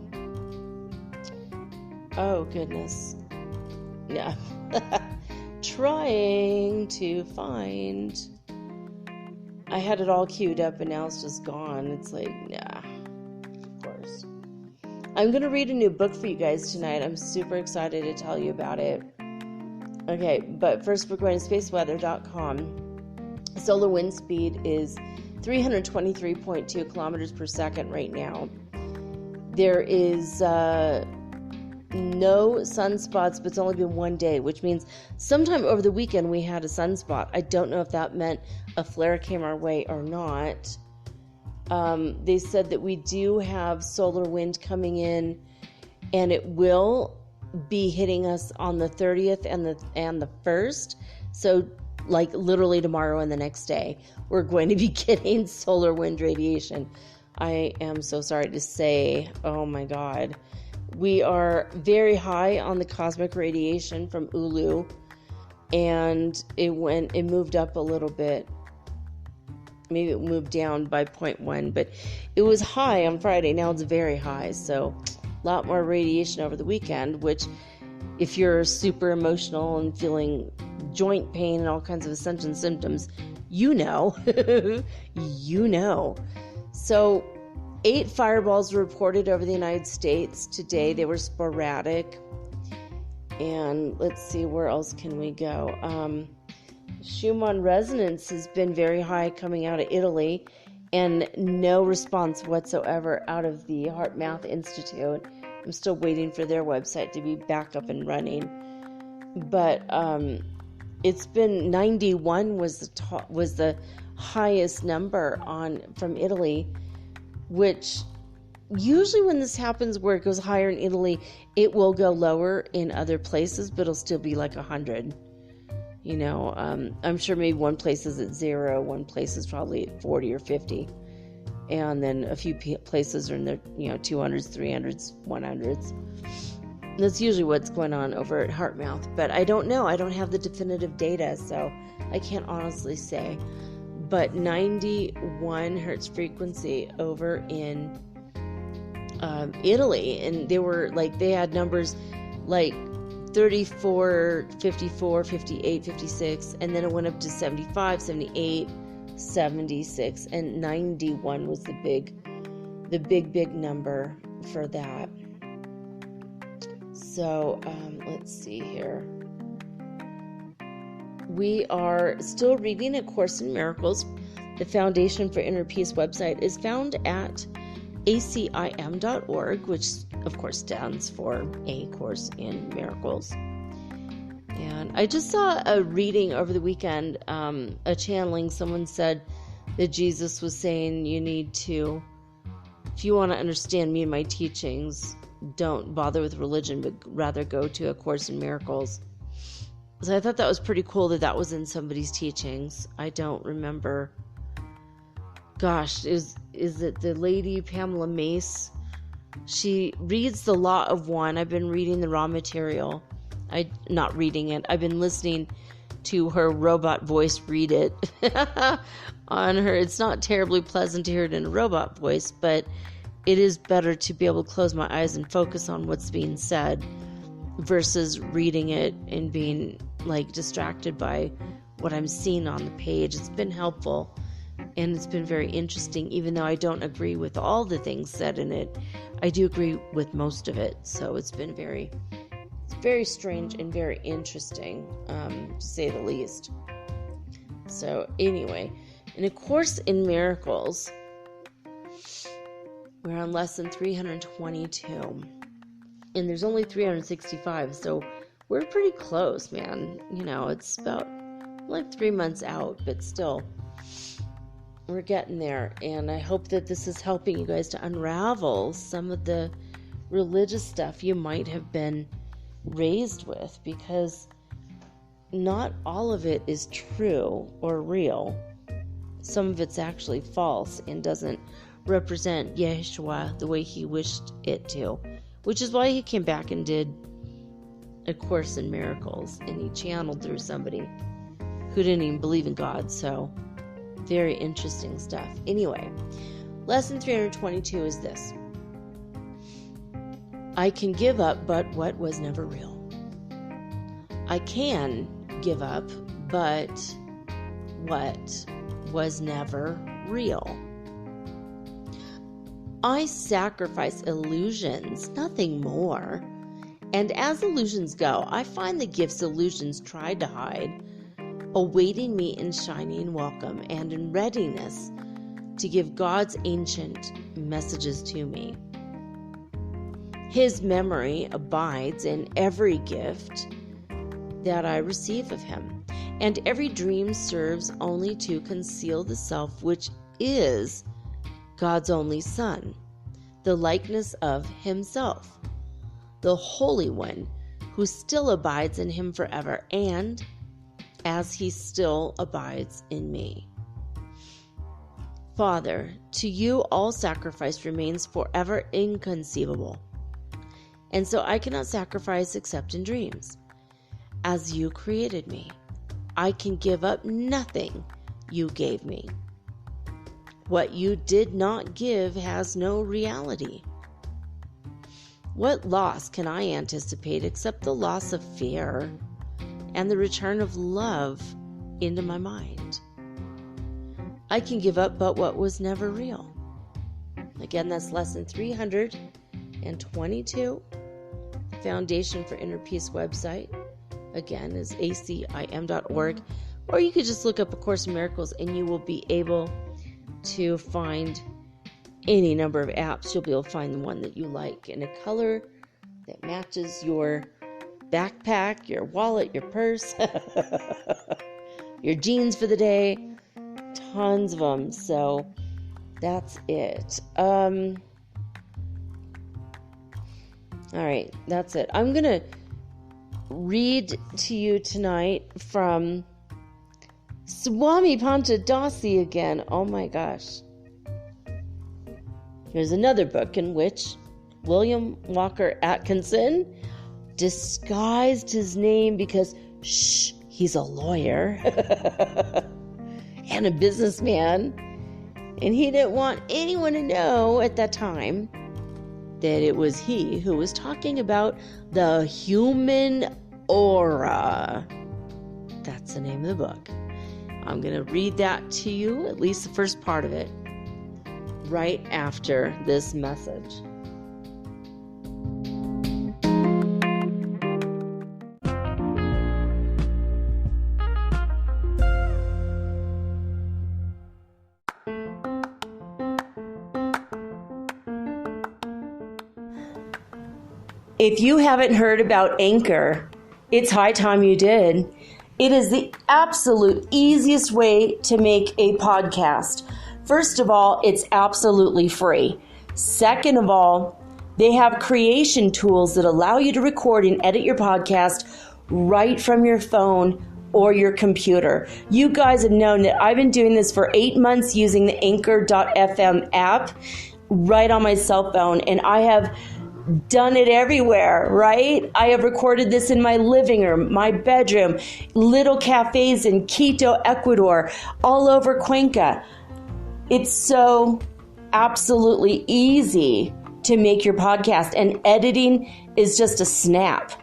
Oh, goodness. Yeah. Trying to find. I had it all queued up, and now it's just gone. It's like, nah. Of course. I'm going to read a new book for you guys tonight. I'm super excited to tell you about it. Okay, but first we're going to spaceweather.com. Solar wind speed is 323.2 kilometers per second right now. There is no sunspots, but it's only been one day, which means sometime over the weekend we had a sunspot. I don't know if that meant a flare came our way or not. They said that we do have solar wind coming in, and it will be hitting us on the 30th and the 1st. So like literally tomorrow and the next day, we're going to be getting solar wind radiation. I am so sorry to say, oh my God. We are very high on the cosmic radiation from Ulu, and it moved up a little bit. Maybe it moved down by 0.1, but it was high on Friday. Now it's very high. So a lot more radiation over the weekend, which if you're super emotional and feeling joint pain and all kinds of Ascension symptoms, you know. You know. So 8 fireballs were reported over the United States today. They were sporadic. And let's see, where else can we go? Schumann Resonance has been very high coming out of Italy, and no response whatsoever out of the Heart Math Institute. I'm still waiting for their website to be back up and running. But it's been 91 was the highest number from Italy, which usually when this happens where it goes higher in Italy, it will go lower in other places, but it'll still be like 100. You know, I'm sure maybe one place is at 0, one place is probably at 40 or 50. And then a few places are in the, 200s, 300s, 100s. That's usually what's going on over at HeartMouth. But I don't know. I don't have the definitive data, so I can't honestly say. But 91 hertz frequency over in Italy. And they had numbers like 34, 54, 58, 56, and then it went up to 75, 78, 76, and 91 was the big number for that. So, let's see here. We are still reading A Course in Miracles. The Foundation for Inner Peace website is found at acim.org, which of course stands for A Course in Miracles. And I just saw a reading over the weekend, a channeling. Someone said that Jesus was saying you need to, if you want to understand me and my teachings, don't bother with religion, but rather go to A Course in Miracles. So I thought that was pretty cool that was in somebody's teachings. I don't remember. Gosh, is it the lady Pamela Mace? She reads the Law of One. I've been reading the raw material. Not reading it. I've been listening to her robot voice read it on her. It's not terribly pleasant to hear it in a robot voice, but it is better to be able to close my eyes and focus on what's being said. versus reading it and being like distracted by what I'm seeing on the page. It's been helpful and it's been very interesting. Even though I don't agree with all the things said in it, I do agree with most of it. So it's been very strange and very interesting, to say the least. So anyway, in A Course in Miracles, we're on lesson 322. And there's only 365, so we're pretty close, man. You know, it's about like 3 months out, but still, we're getting there. And I hope that this is helping you guys to unravel some of the religious stuff you might have been raised with, because not all of it is true or real. Some of it's actually false and doesn't represent Yeshua the way he wished it to. Which is why he came back and did A Course in Miracles, and he channeled through somebody who didn't even believe in God. So, very interesting stuff. Anyway, lesson 322 is this. I can give up but what was never real. I can give up but what was never real. I sacrifice illusions, nothing more. And as illusions go, I find the gifts illusions tried to hide, awaiting me in shining welcome and in readiness to give God's ancient messages to me. His memory abides in every gift that I receive of him, and every dream serves only to conceal the self which is God's only Son, the likeness of himself, the Holy One, who still abides in him forever, and as he still abides in me. Father, to you all sacrifice remains forever inconceivable, and so I cannot sacrifice except in dreams. As you created me, I can give up nothing you gave me. What you did not give has no reality. What loss can I anticipate except the loss of fear and the return of love into my mind? I can give up but what was never real. Again, that's lesson 322. Foundation for Inner Peace website, again, is acim.org. Or you could just look up A Course in Miracles and you will be able to find any number of apps. You'll be able to find the one that you like in a color that matches your backpack, your wallet, your purse, your jeans for the day. Tons of them. So that's it. All right, that's it. I'm going to read to you tonight from Swami Panchadasi again. Oh my gosh. There's another book in which William Walker Atkinson disguised his name because, he's a lawyer and a businessman. And he didn't want anyone to know at that time that it was he who was talking about the human aura. That's the name of the book. I'm going to read that to you, at least the first part of it, right after this message. If you haven't heard about Anchor, it's high time you did. It is the absolute easiest way to make a podcast. First of all, it's absolutely free. Second of all, they have creation tools that allow you to record and edit your podcast right from your phone or your computer. You guys have known that I've been doing this for 8 months using the Anchor.fm app right on my cell phone, and I have done it everywhere, right? I have recorded this in my living room, my bedroom, little cafes in Quito, Ecuador, all over Cuenca. It's so absolutely easy to make your podcast, and editing is just a snap.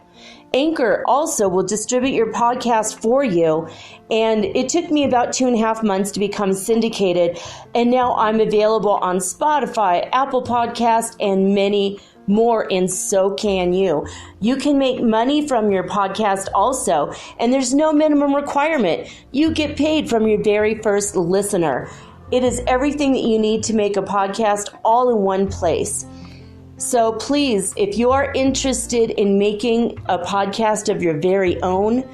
Anchor also will distribute your podcast for you. And it took me about 2.5 months to become syndicated. And now I'm available on Spotify, Apple Podcast, and many more, and so can you. You can make money from your podcast also, and there's no minimum requirement. You get paid from your very first listener. It is everything that you need to make a podcast all in one place. So please, if you are interested in making a podcast of your very own,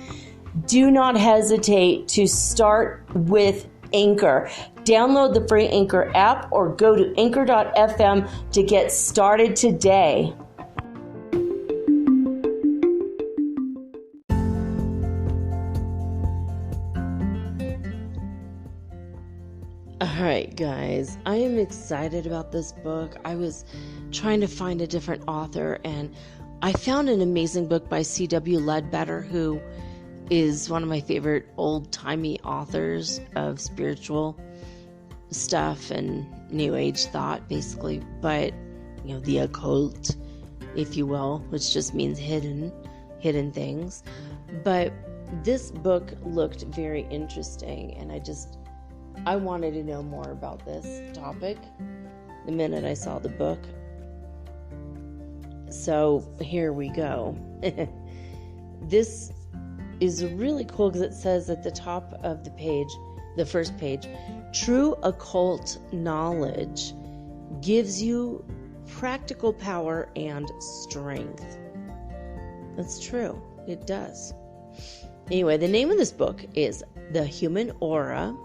do not hesitate to start with Anchor. Download the free Anchor app or go to anchor.fm to get started today. All right, guys, I am excited about this book. I was trying to find a different author, and I found an amazing book by C.W. Ledbetter, who is one of my favorite old-timey authors of spiritual stuff and New Age thought, basically, but, the occult, if you will, which just means hidden things. But this book looked very interesting, and I wanted to know more about this topic the minute I saw the book. So here we go. This is really cool because it says at the top of the page, the first page, true occult knowledge gives you practical power and strength. That's true. It does. Anyway, the name of this book is The Human Aura,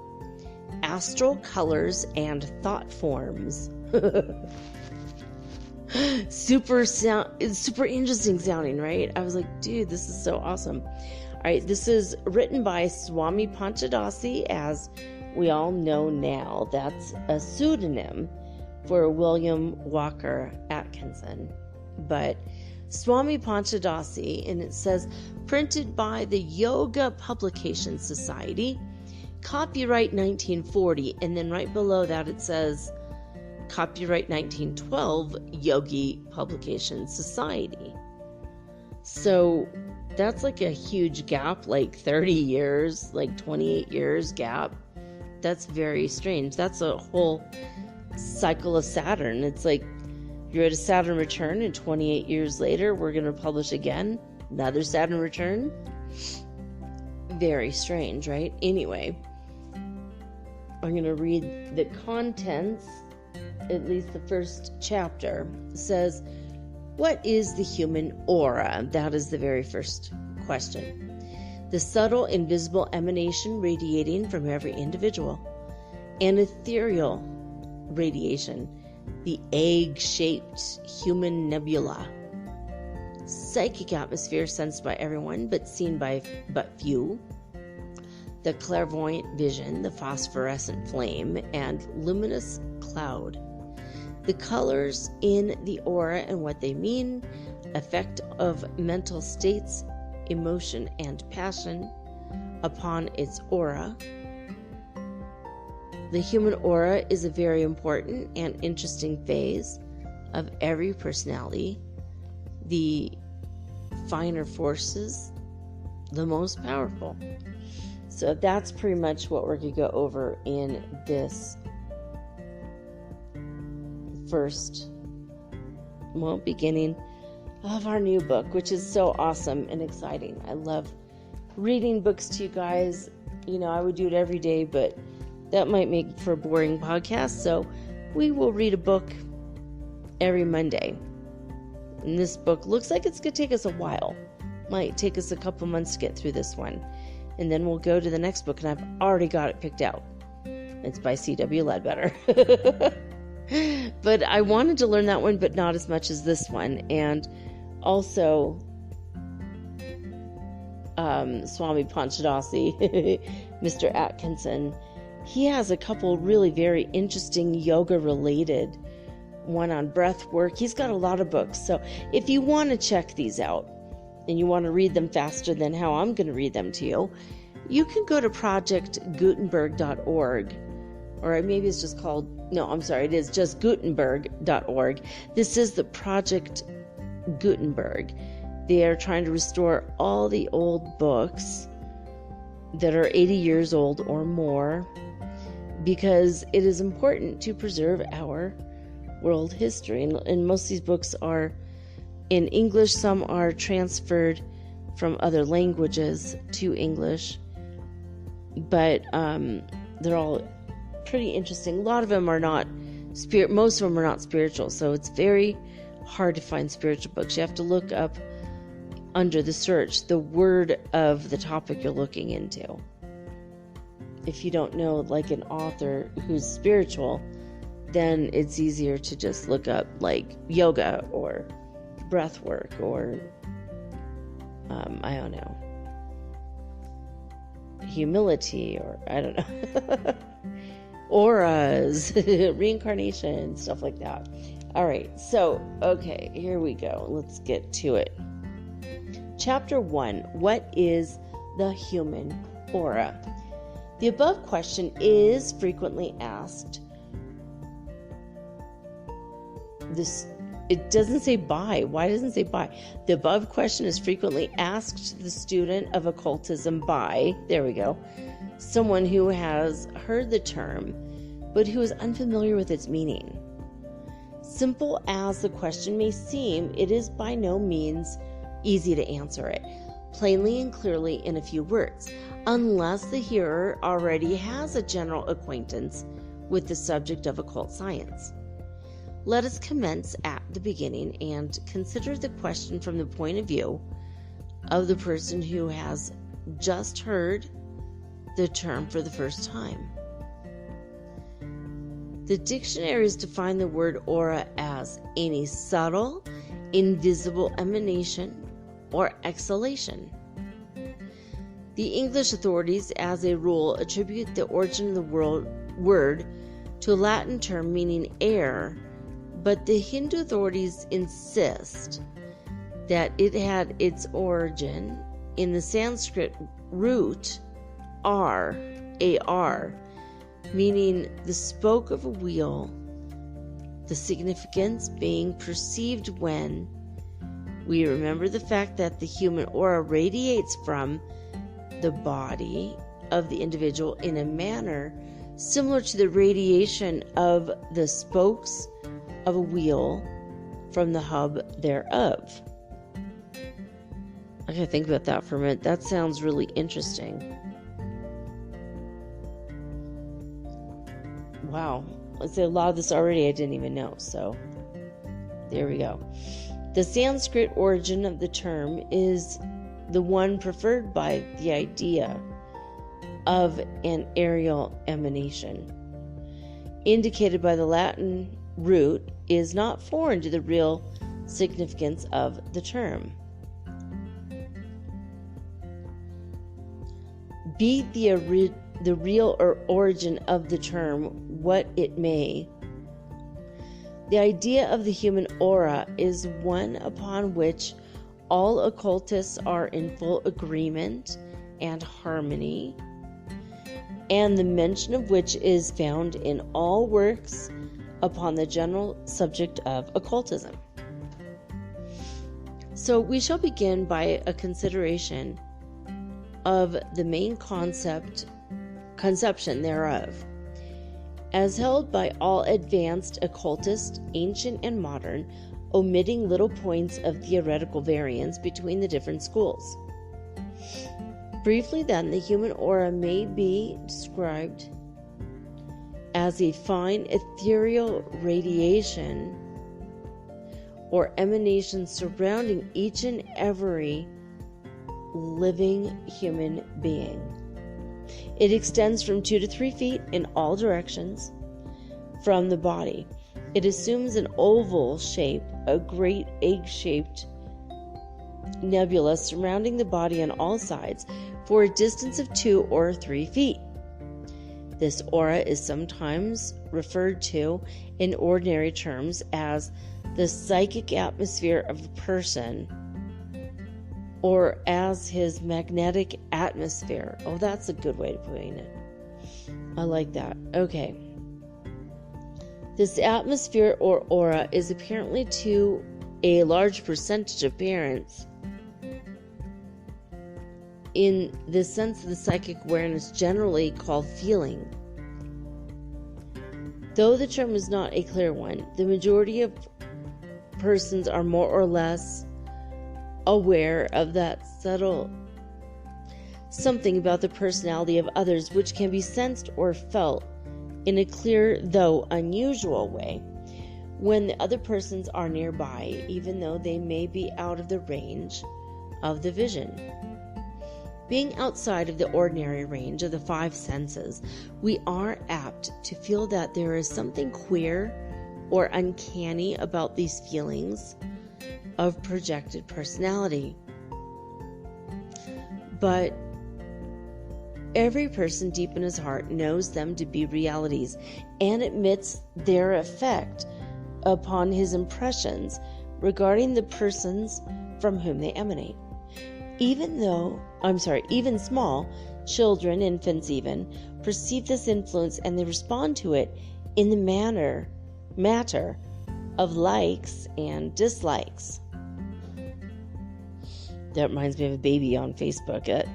Astral Colors and Thought Forms. Super interesting sounding, right? I was like, dude, this is so awesome. All right, this is written by Swami Panchadasi, as we all know now. That's a pseudonym for William Walker Atkinson. But Swami Panchadasi, and it says, printed by the Yoga Publication Society, copyright 1940, and then right below that it says copyright 1912, Yogi Publication Society. So that's like a huge gap, like 30 years, like 28 years gap. That's very strange. That's a whole cycle of Saturn. It's like you're at a Saturn return, and 28 years later we're going to publish again another Saturn return. Very strange, right? Anyway, I'm going to read the contents, at least the first chapter. It says, what is the human aura? That is the very first question. The subtle, invisible emanation radiating from every individual. An ethereal radiation, the egg-shaped human nebula. Psychic atmosphere sensed by everyone, but seen by but few. The clairvoyant vision, the phosphorescent flame, and luminous cloud. The colors in the aura and what they mean, effect of mental states, emotion, and passion upon its aura. The human aura is a very important and interesting phase of every personality. The finer forces, the most powerful. So that's pretty much what we're going to go over in this beginning of our new book, which is so awesome and exciting. I love reading books to you guys. I would do it every day, but that might make for a boring podcast. So we will read a book every Monday. And this book looks like it's going to take us a while. Might take us a couple months to get through this one. And then we'll go to the next book, and I've already got it picked out. It's by C.W. Ledbetter. But I wanted to learn that one, but not as much as this one. And also, Swami Panchadasi, Mr. Atkinson, he has a couple really very interesting yoga-related, one on breath work. He's got a lot of books. So if you want to check these out, and you want to read them faster than how I'm going to read them to you, you can go to projectgutenberg.org, or maybe it's just called, it is just Gutenberg.org. This is the Project Gutenberg. They are trying to restore all the old books that are 80 years old or more, because it is important to preserve our world history. And most of these books are in English. Some are transferred from other languages to English, but they're all pretty interesting. A lot of them are not most of them are not spiritual, so it's very hard to find spiritual books. You have to look up under the search the word of the topic you're looking into. If you don't know like an author who's spiritual, then it's easier to just look up like yoga or breath work or I don't know, humility, or I don't know, auras, reincarnation, stuff like that. All right, so okay, here we go. Let's get to it. Chapter 1. What is the human aura? The above question is frequently asked. It doesn't say by. Why doesn't it say by? The above question is frequently asked the student of occultism by, there we go, someone who has heard the term, but who is unfamiliar with its meaning. Simple as the question may seem, it is by no means easy to answer it, plainly and clearly in a few words, unless the hearer already has a general acquaintance with the subject of occult science. Let us commence at the beginning and consider the question from the point of view of the person who has just heard the term for the first time. The dictionaries define the word aura as any subtle, invisible emanation or exhalation. The English authorities, as a rule, attribute the origin of the word to a Latin term meaning air, but the Hindu authorities insist that it had its origin in the Sanskrit root ar, meaning the spoke of a wheel, the significance being perceived when we remember the fact that the human aura radiates from the body of the individual in a manner similar to the radiation of the spokes of a wheel from the hub thereof. I gotta think about that for a minute. That sounds really interesting. Wow. Let's say a lot of this already I didn't even know, so there we go. The Sanskrit origin of the term is the one preferred by the idea of an aerial emanation, indicated by the Latin root, is not foreign to the real significance of the term. Be the real or origin of the term what it may, the idea of the human aura is one upon which all occultists are in full agreement and harmony, and the mention of which is found in all works upon the general subject of occultism. So we shall begin by a consideration of the main conception thereof, as held by all advanced occultists, ancient and modern, omitting little points of theoretical variance between the different schools. Briefly then, the human aura may be described as a fine ethereal radiation or emanation surrounding each and every living human being. It extends from 2 to 3 feet in all directions from the body. It assumes an oval shape, a great egg-shaped nebula surrounding the body on all sides for a distance of 2 or 3 feet. This aura is sometimes referred to in ordinary terms as the psychic atmosphere of a person, or as his magnetic atmosphere. Oh, that's a good way to put it. I like that. Okay. This atmosphere or aura is apparently to a large percentage of parents in the sense of the psychic awareness generally called feeling. Though the term is not a clear one, the majority of persons are more or less aware of that subtle something about the personality of others which can be sensed or felt in a clear, though unusual way, when the other persons are nearby, even though they may be out of the range of the vision. Being outside of the ordinary range of the five senses, we are apt to feel that there is something queer or uncanny about these feelings of projected personality. But every person deep in his heart knows them to be realities and admits their effect upon his impressions regarding the persons from whom they emanate. Even small children, infants even, perceive this influence and they respond to it in the matter of likes and dislikes. That reminds me of a baby on Facebook. It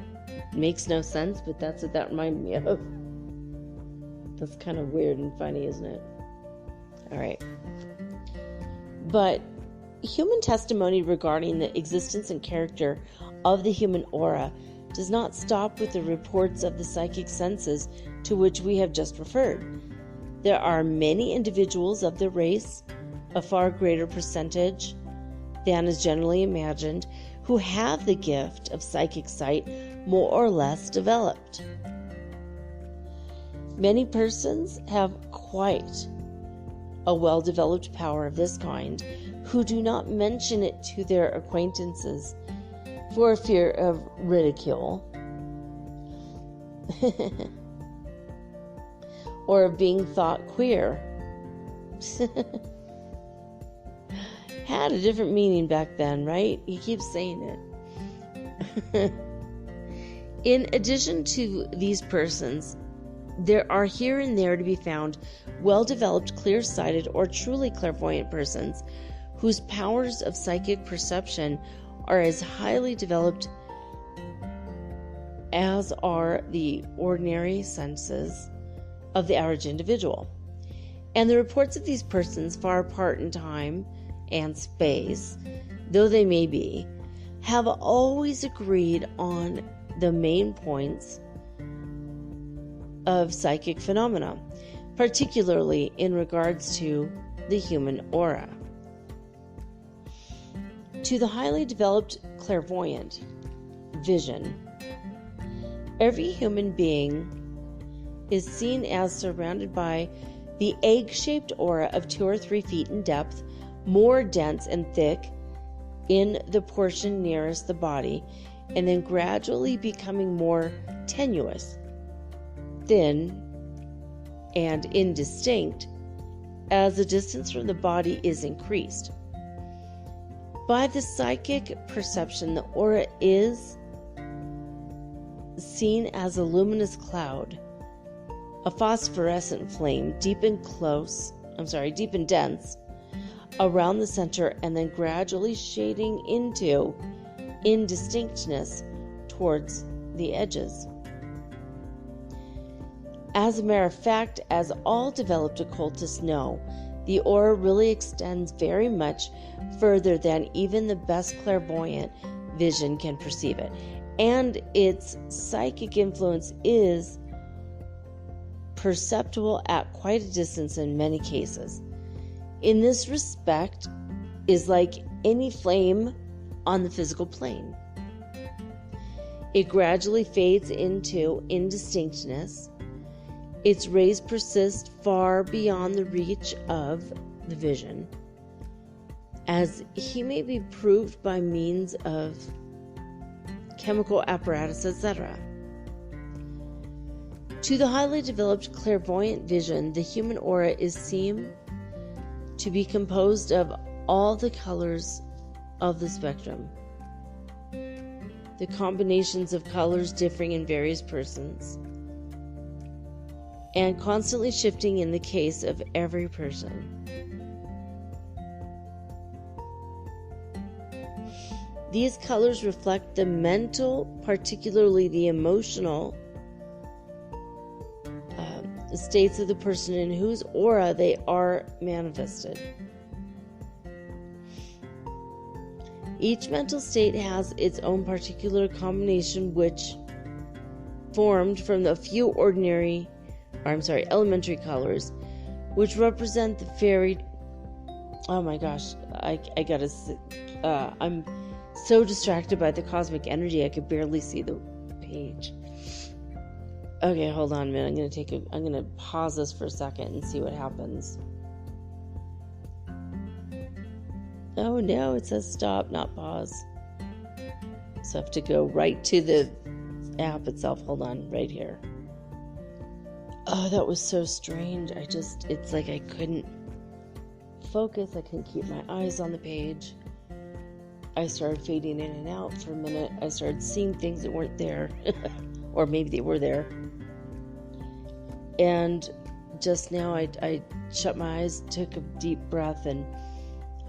makes no sense, but that's what that reminded me of. That's kind of weird and funny, isn't it? All right. But human testimony regarding the existence and character of the human aura does not stop with the reports of the psychic senses to which we have just referred. There are many individuals of the race, a far greater percentage than is generally imagined, who have the gift of psychic sight more or less developed. Many persons have quite a well-developed power of this kind who do not mention it to their acquaintances for fear of ridicule or of being thought queer. Had a different meaning back then, right? He keeps saying it. In addition to these persons, there are here and there to be found well-developed, clear-sighted, or truly clairvoyant persons whose powers of psychic perception are as highly developed as are the ordinary senses of the average individual. And the reports of these persons, far apart in time and space, though they may be, have always agreed on the main points of psychic phenomena, particularly in regards to the human aura. To the highly developed clairvoyant vision, every human being is seen as surrounded by the egg-shaped aura of 2 or 3 feet in depth, more dense and thick in the portion nearest the body, and then gradually becoming more tenuous, thin, and indistinct as the distance from the body is increased. By the psychic perception, the aura is seen as a luminous cloud, a phosphorescent flame, deep and dense around the center, and then gradually shading into indistinctness towards the edges. As a matter of fact, as all developed occultists know, the aura really extends very much further than even the best clairvoyant vision can perceive it, and its psychic influence is perceptible at quite a distance in many cases. In this respect, is like any flame on the physical plane. It gradually fades into indistinctness. Its rays persist far beyond the reach of the vision, as he may be proved by means of chemical apparatus, etc. To the highly developed clairvoyant vision, the human aura is seen to be composed of all the colors of the spectrum, the combinations of colors differing in various persons, and constantly shifting in the case of every person. These colors reflect the mental, particularly the emotional, states of the person in whose aura they are manifested. Each mental state has its own particular combination, which formed from the few elementary colors, which represent the fairy. Oh my gosh, I'm so distracted by the cosmic energy I could barely see the page. Okay, hold on a minute. I'm gonna pause this for a second and see what happens. Oh no, it says stop, not pause. So I have to go right to the app itself. Hold on, right here. Oh, that was so strange. It's like I couldn't focus. I couldn't keep my eyes on the page. I started fading in and out for a minute. I started seeing things that weren't there. Or maybe they were there. And just now I shut my eyes, took a deep breath, and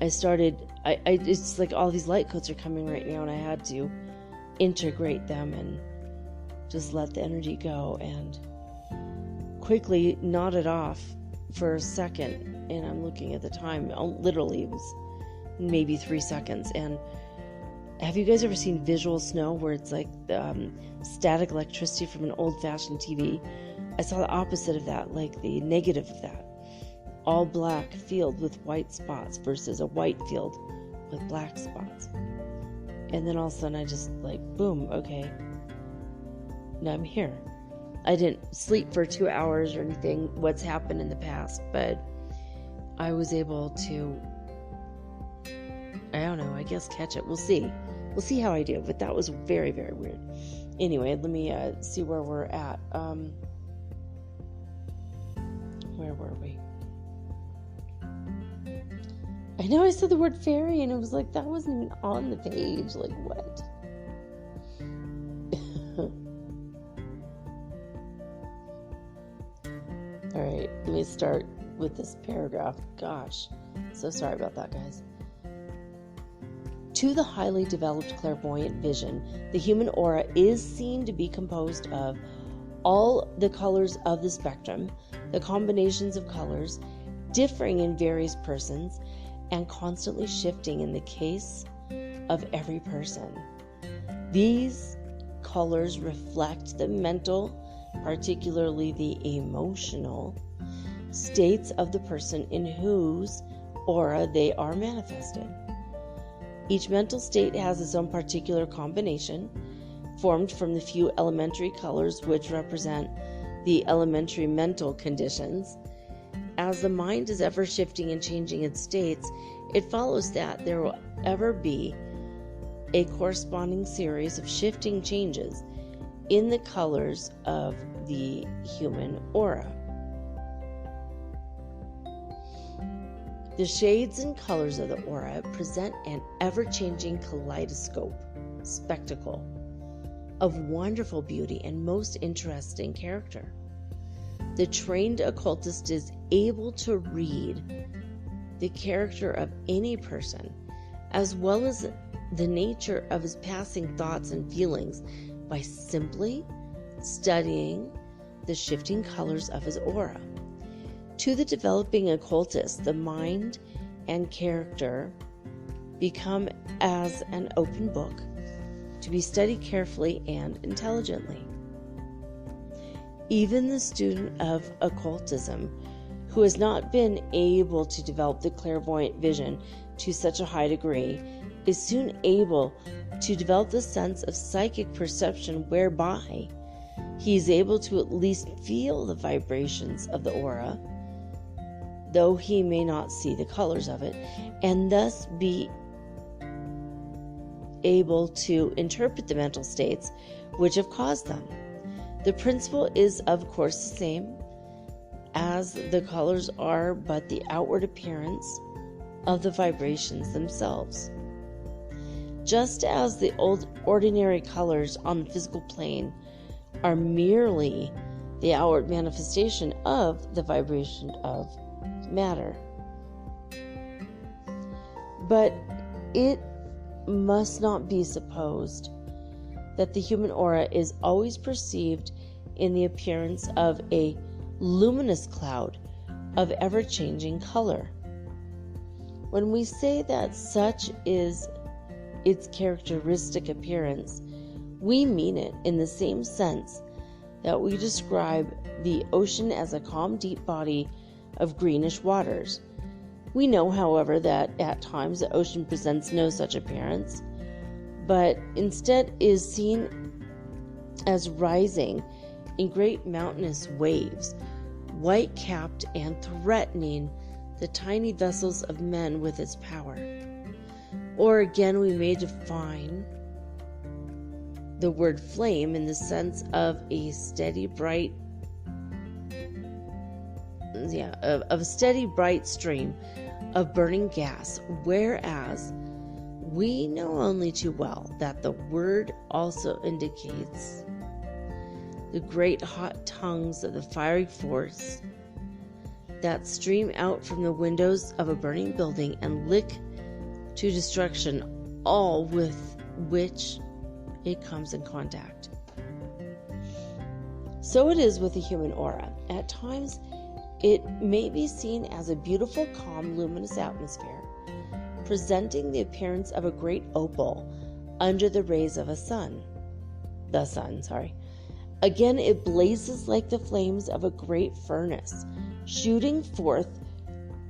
I started, it's like all these light codes are coming right now, and I had to integrate them and just let the energy go, and quickly nodded off for a second. And I'm looking at the time. Literally, it was maybe 3 seconds. And have you guys ever seen visual snow, where it's like static electricity from an old-fashioned TV? I saw the opposite of that, like the negative of that. All black field with white spots versus a white field with black spots. And then all of a sudden I just like, boom, okay. Now I'm here. I didn't sleep for 2 hours or anything, what's happened in the past, but I was able to, I don't know, I guess catch it. We'll see. We'll see how I do, but that was very, very weird. Anyway, let me see where we're at. Where were we? I know I said the word fairy, and it was like, that wasn't even on the page. Like, what? All right, let me start with this paragraph. Gosh, so sorry about that, guys. To the highly developed clairvoyant vision, the human aura is seen to be composed of all the colors of the spectrum, the combinations of colors, differing in various persons, and constantly shifting in the case of every person. These colors reflect the mental, particularly the emotional, states of the person in whose aura they are manifested. Each mental state has its own particular combination, formed from the few elementary colors which represent the elementary mental conditions. As the mind is ever shifting and changing its states, it follows that there will ever be a corresponding series of shifting changes in the colors of the human aura. The shades and colors of the aura present an ever-changing kaleidoscope spectacle of wonderful beauty and most interesting character. The trained occultist is able to read the character of any person, as well as the nature of his passing thoughts and feelings, by simply studying the shifting colors of his aura. To the developing occultist, the mind and character become as an open book to be studied carefully and intelligently. Even the student of occultism, who has not been able to develop the clairvoyant vision to such a high degree, is soon able to develop the sense of psychic perception whereby he is able to at least feel the vibrations of the aura, though he may not see the colors of it, and thus be able to interpret the mental states which have caused them. The principle is, of course, the same, as the colors are but the outward appearance of the vibrations themselves. Just as the ordinary colors on the physical plane are merely the outward manifestation of the vibration of matter, but it must not be supposed that the human aura is always perceived in the appearance of a luminous cloud of ever-changing color. When we say that such is its characteristic appearance, we mean it in the same sense that we describe the ocean as a calm, deep body of greenish waters. We know, however, that at times the ocean presents no such appearance, but instead is seen as rising in great mountainous waves, white-capped and threatening the tiny vessels of men with its power. Or again, we may define the word flame in the sense of a steady, bright, of a steady, bright stream of burning gas, whereas we know only too well that the word also indicates the great hot tongues of the fiery force that stream out from the windows of a burning building and lick to destruction all with which it comes in contact. So it is with the human aura. At times, it may be seen as a beautiful, calm, luminous atmosphere, presenting the appearance of a great opal under the rays of the sun. Again, it blazes like the flames of a great furnace, shooting forth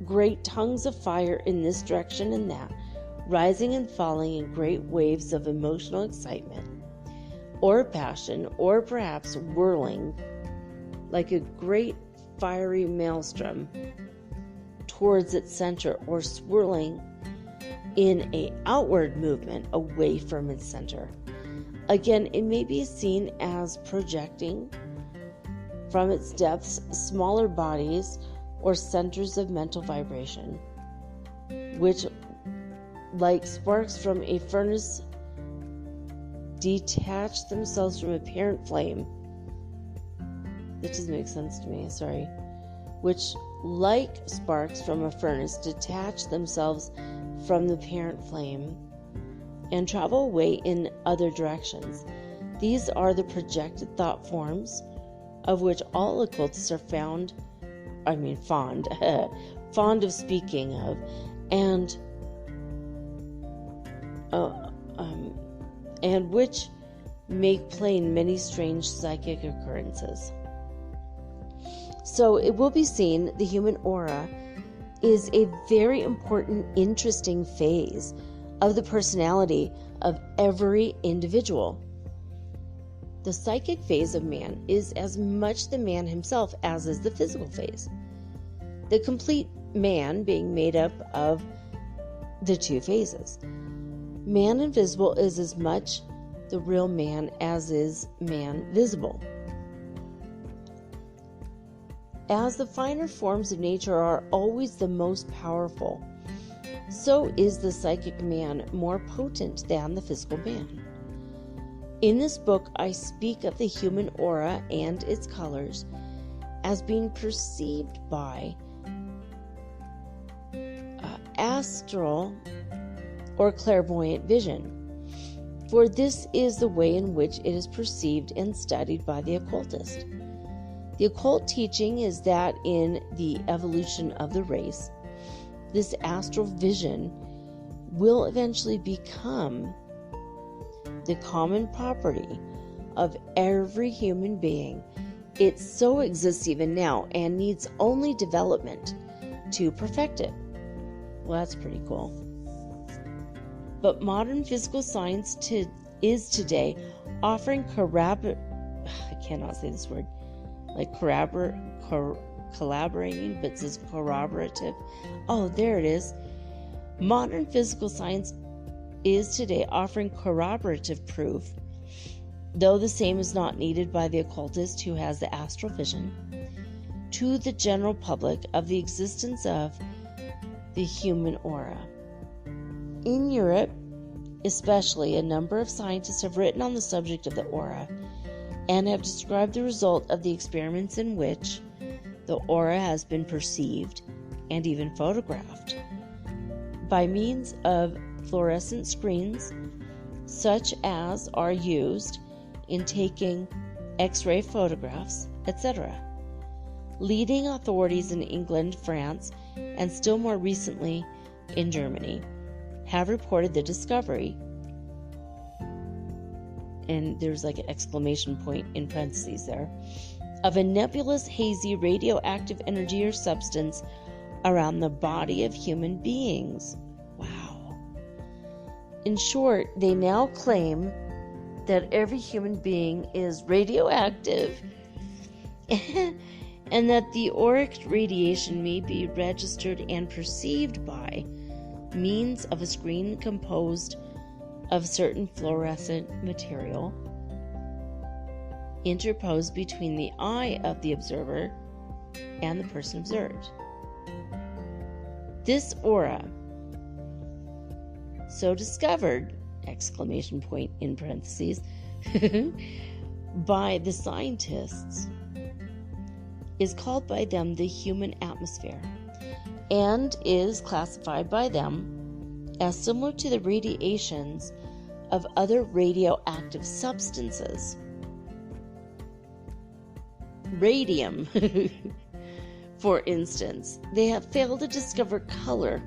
great tongues of fire in this direction and that, rising and falling in great waves of emotional excitement or passion, or perhaps whirling like a great fiery maelstrom towards its center, or swirling in an outward movement away from its center. Again, it may be seen as projecting from its depths smaller bodies or centers of mental vibration, which, like sparks from a furnace, detach themselves from a parent flame. That doesn't make sense to me, which, like sparks from a furnace, detach themselves from the parent flame and travel away in other directions. These are the projected thought forms of which all occultists are fond of speaking of, and which make plain many strange psychic occurrences. So it will be seen the human aura is a very important, interesting phase of the personality of every individual. The psychic phase of man is as much the man himself as is the physical phase, the complete man being made up of the two phases. Man invisible is as much the real man as is man visible. As the finer forms of nature are always the most powerful, so is the psychic man more potent than the physical man. In this book, I speak of the human aura and its colors as being perceived by astral or clairvoyant vision, for this is the way in which it is perceived and studied by the occultist. The occult teaching is that in the evolution of the race, this astral vision will eventually become the common property of every human being. It so exists even now and needs only development to perfect it. Well, that's pretty cool. But modern physical science is today offering collaborating, but it says corroborative. Oh, there it is. Modern physical science is today offering corroborative proof, though the same is not needed by the occultist who has the astral vision, to the general public of the existence of the human aura. In Europe, especially, a number of scientists have written on the subject of the aura and have described the result of the experiments in which the aura has been perceived and even photographed by means of fluorescent screens, such as are used in taking X-ray photographs, etc. Leading authorities in England, France, and still more recently in Germany have reported the discovery, and there's like an exclamation point in parentheses there, of a nebulous, hazy, radioactive energy or substance around the body of human beings. Wow. In short, they now claim that every human being is radioactive and that the auric radiation may be registered and perceived by means of a screen composed of certain fluorescent material interposed between the eye of the observer and the person observed. This aura, so discovered, exclamation point in parentheses, by the scientists, is called by them the human atmosphere, and is classified by them as similar to the radiations of other radioactive substances. Radium, for instance. They have failed to discover color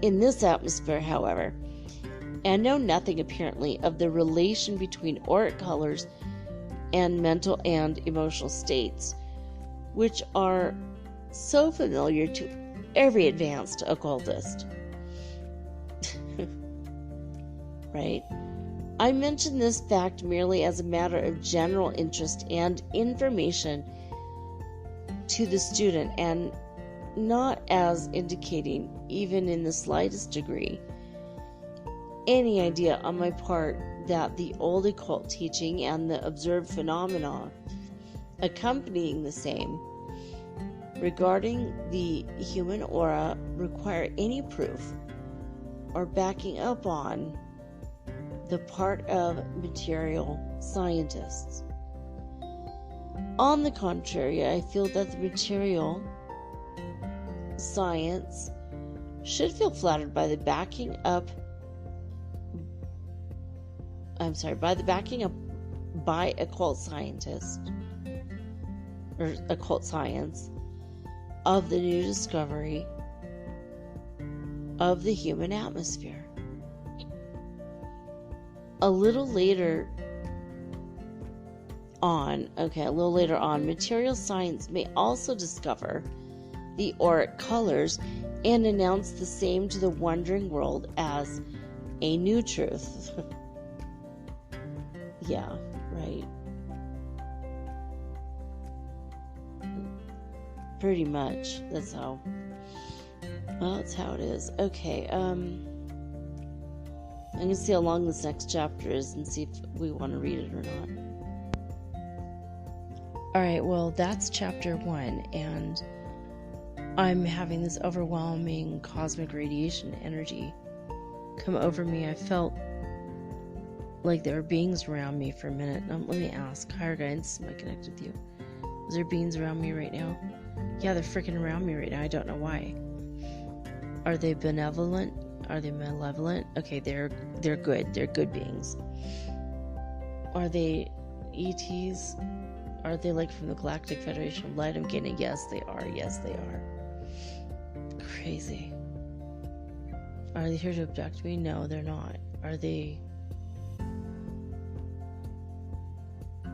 in this atmosphere, however, and know nothing apparently of the relation between auric colors and mental and emotional states, which are so familiar to every advanced occultist. Right? I mention this fact merely as a matter of general interest and information to the student, and not as indicating, even in the slightest degree, any idea on my part that the old occult teaching and the observed phenomena accompanying the same regarding the human aura require any proof or backing up on the part of material scientists. On the contrary, I feel that the material science should feel flattered by the backing up by occult scientists or occult science of the new discovery of the human atmosphere. A little later on, material science may also discover the auric colors and announce the same to the wondering world as a new truth. Yeah, right. Pretty much. That's how it is. Okay, I'm gonna see how long this next chapter is and see if we want to read it or not. Alright, well, that's chapter 1, and I'm having this overwhelming cosmic radiation energy come over me. I felt like there were beings around me for a minute. Let me ask, higher guidance, am I connected with you? Is there beings around me right now? Yeah, they're freaking around me right now. I don't know why. Are they benevolent? Are they malevolent? Okay, they're good. They're good beings. Are they ETs? Are they like from the Galactic Federation of Light? I'm getting a yes, they are. Yes, they are. Crazy. Are they here to abduct me? No, they're not. Are they... I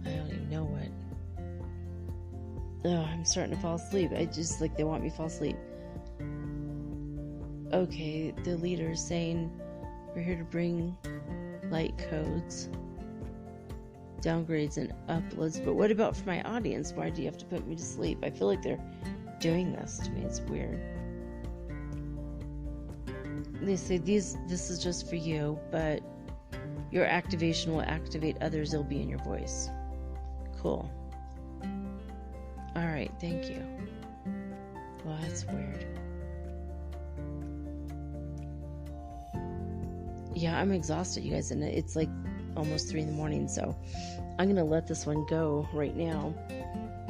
don't even know what. Oh, I'm starting to fall asleep. I just, they want me to fall asleep. Okay, the leader is saying, we're here to bring light codes, downgrades, and uploads. But what about for my audience? Why do you have to put me to sleep? I feel like they're doing this to me. It's weird. They say this is just for you, but your activation will activate others. It'll be in your voice. Cool. Alright, thank you. Well, that's weird. Yeah, I'm exhausted, you guys, and it's like almost 3 a.m, so I'm gonna let this one go right now.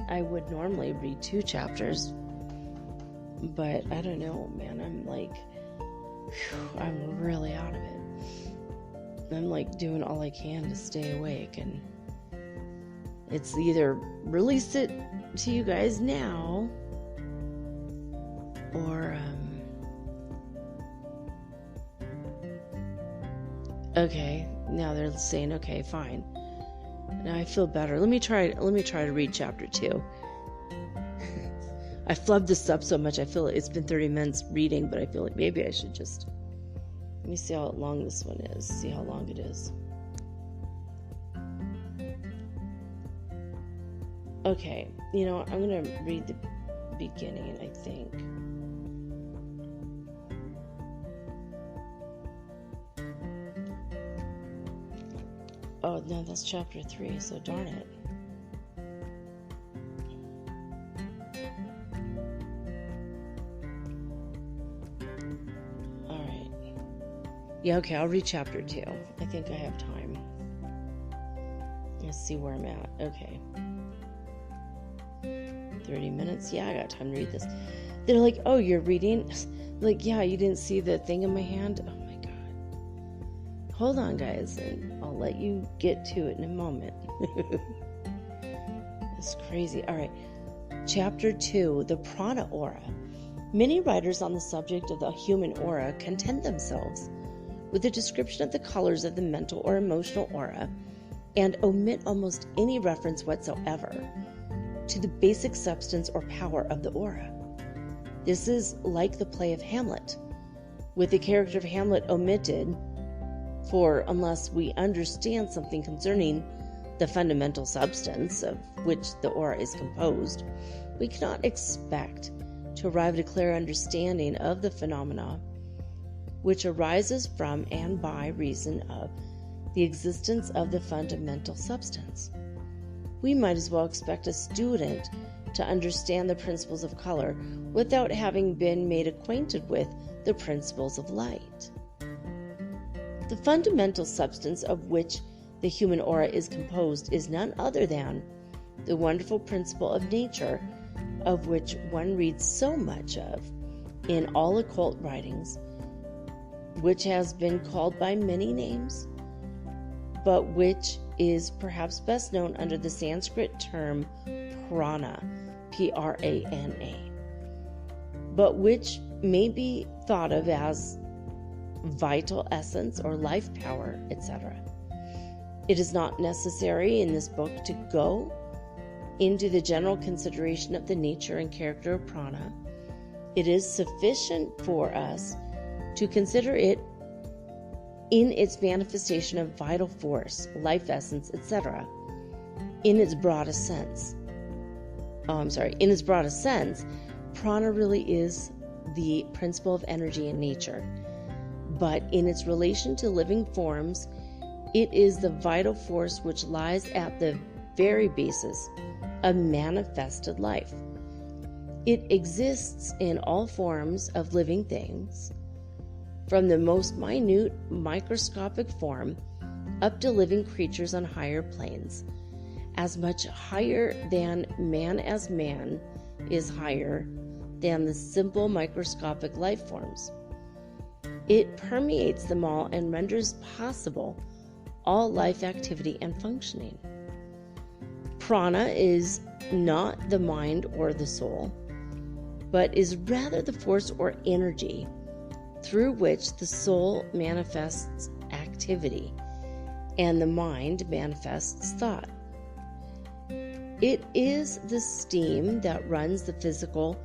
I would normally read 2 chapters, but I don't know, man. I'm like I'm really out of it. I'm like doing all I can to stay awake, and it's either release it to you guys now, or okay, now they're saying okay, fine. Now I feel better. Let me try to read chapter 2. I flubbed this up so much. I feel it's been 30 minutes reading, but I feel like maybe I should just, let me see how long this one is. See how long it is. Okay, I'm going to read the beginning, I think. Oh, no, that's chapter 3, so darn it. All right. Yeah, okay, I'll read chapter 2. I think I have time. Let's see where I'm at. Okay. 30 minutes. Yeah, I got time to read this. They're like, oh, you're reading? Like, yeah, you didn't see the thing in my hand? Oh my God. Hold on, guys, and I'll let you get to it in a moment. It's crazy. All right. Chapter 2, the prana aura. Many writers on the subject of the human aura content themselves with a description of the colors of the mental or emotional aura and omit almost any reference whatsoever to the basic substance or power of the aura. This is like the play of Hamlet, with the character of Hamlet omitted, for unless we understand something concerning the fundamental substance of which the aura is composed, we cannot expect to arrive at a clear understanding of the phenomena which arises from and by reason of the existence of the fundamental substance. We might as well expect a student to understand the principles of color without having been made acquainted with the principles of light. The fundamental substance of which the human aura is composed is none other than the wonderful principle of nature, of which one reads so much of in all occult writings, which has been called by many names, but which is perhaps best known under the Sanskrit term prana, Prana, but which may be thought of as vital essence or life power, etc. It is not necessary in this book to go into the general consideration of the nature and character of prana. It is sufficient for us to consider it in its manifestation of vital force, life essence, etc. In its broadest sense. In its broadest sense, prana really is the principle of energy in nature. But in its relation to living forms, it is the vital force which lies at the very basis of manifested life. It exists in all forms of living things, from the most minute microscopic form up to living creatures on higher planes, as much higher than man as man is higher than the simple microscopic life forms. It permeates them all and renders possible all life activity and functioning. Prana is not the mind or the soul, but is rather the force or energy through which the soul manifests activity and the mind manifests thought. It is the steam that runs the physical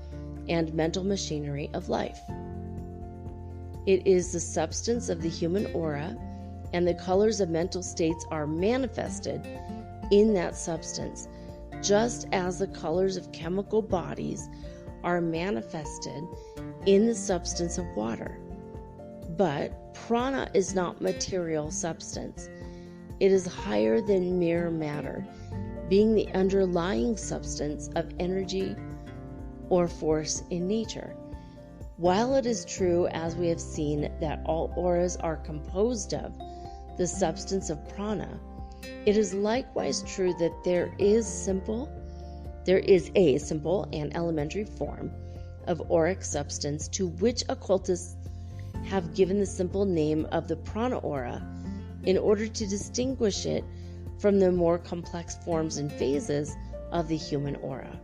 and mental machinery of life. It is the substance of the human aura, and the colors of mental states are manifested in that substance, just as the colors of chemical bodies are manifested in the substance of water. But prana is not material substance. It is higher than mere matter, being the underlying substance of energy or force in nature. While it is true, as we have seen, that all auras are composed of the substance of prana, it is likewise true that there is a simple and elementary form of auric substance to which occultists have given the simple name of the prana aura in order to distinguish it from the more complex forms and phases of the human aura.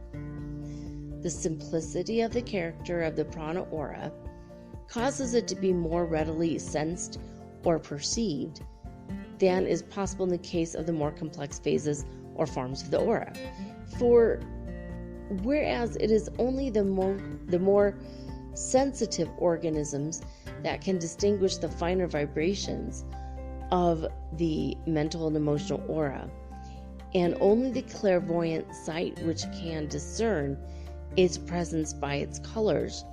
The simplicity of the character of the prana aura causes it to be more readily sensed or perceived than is possible in the case of the more complex phases or forms of the aura. For whereas it is only the more sensitive organisms that can distinguish the finer vibrations of the mental and emotional aura, and only the clairvoyant sight which can discern its presence by its colors,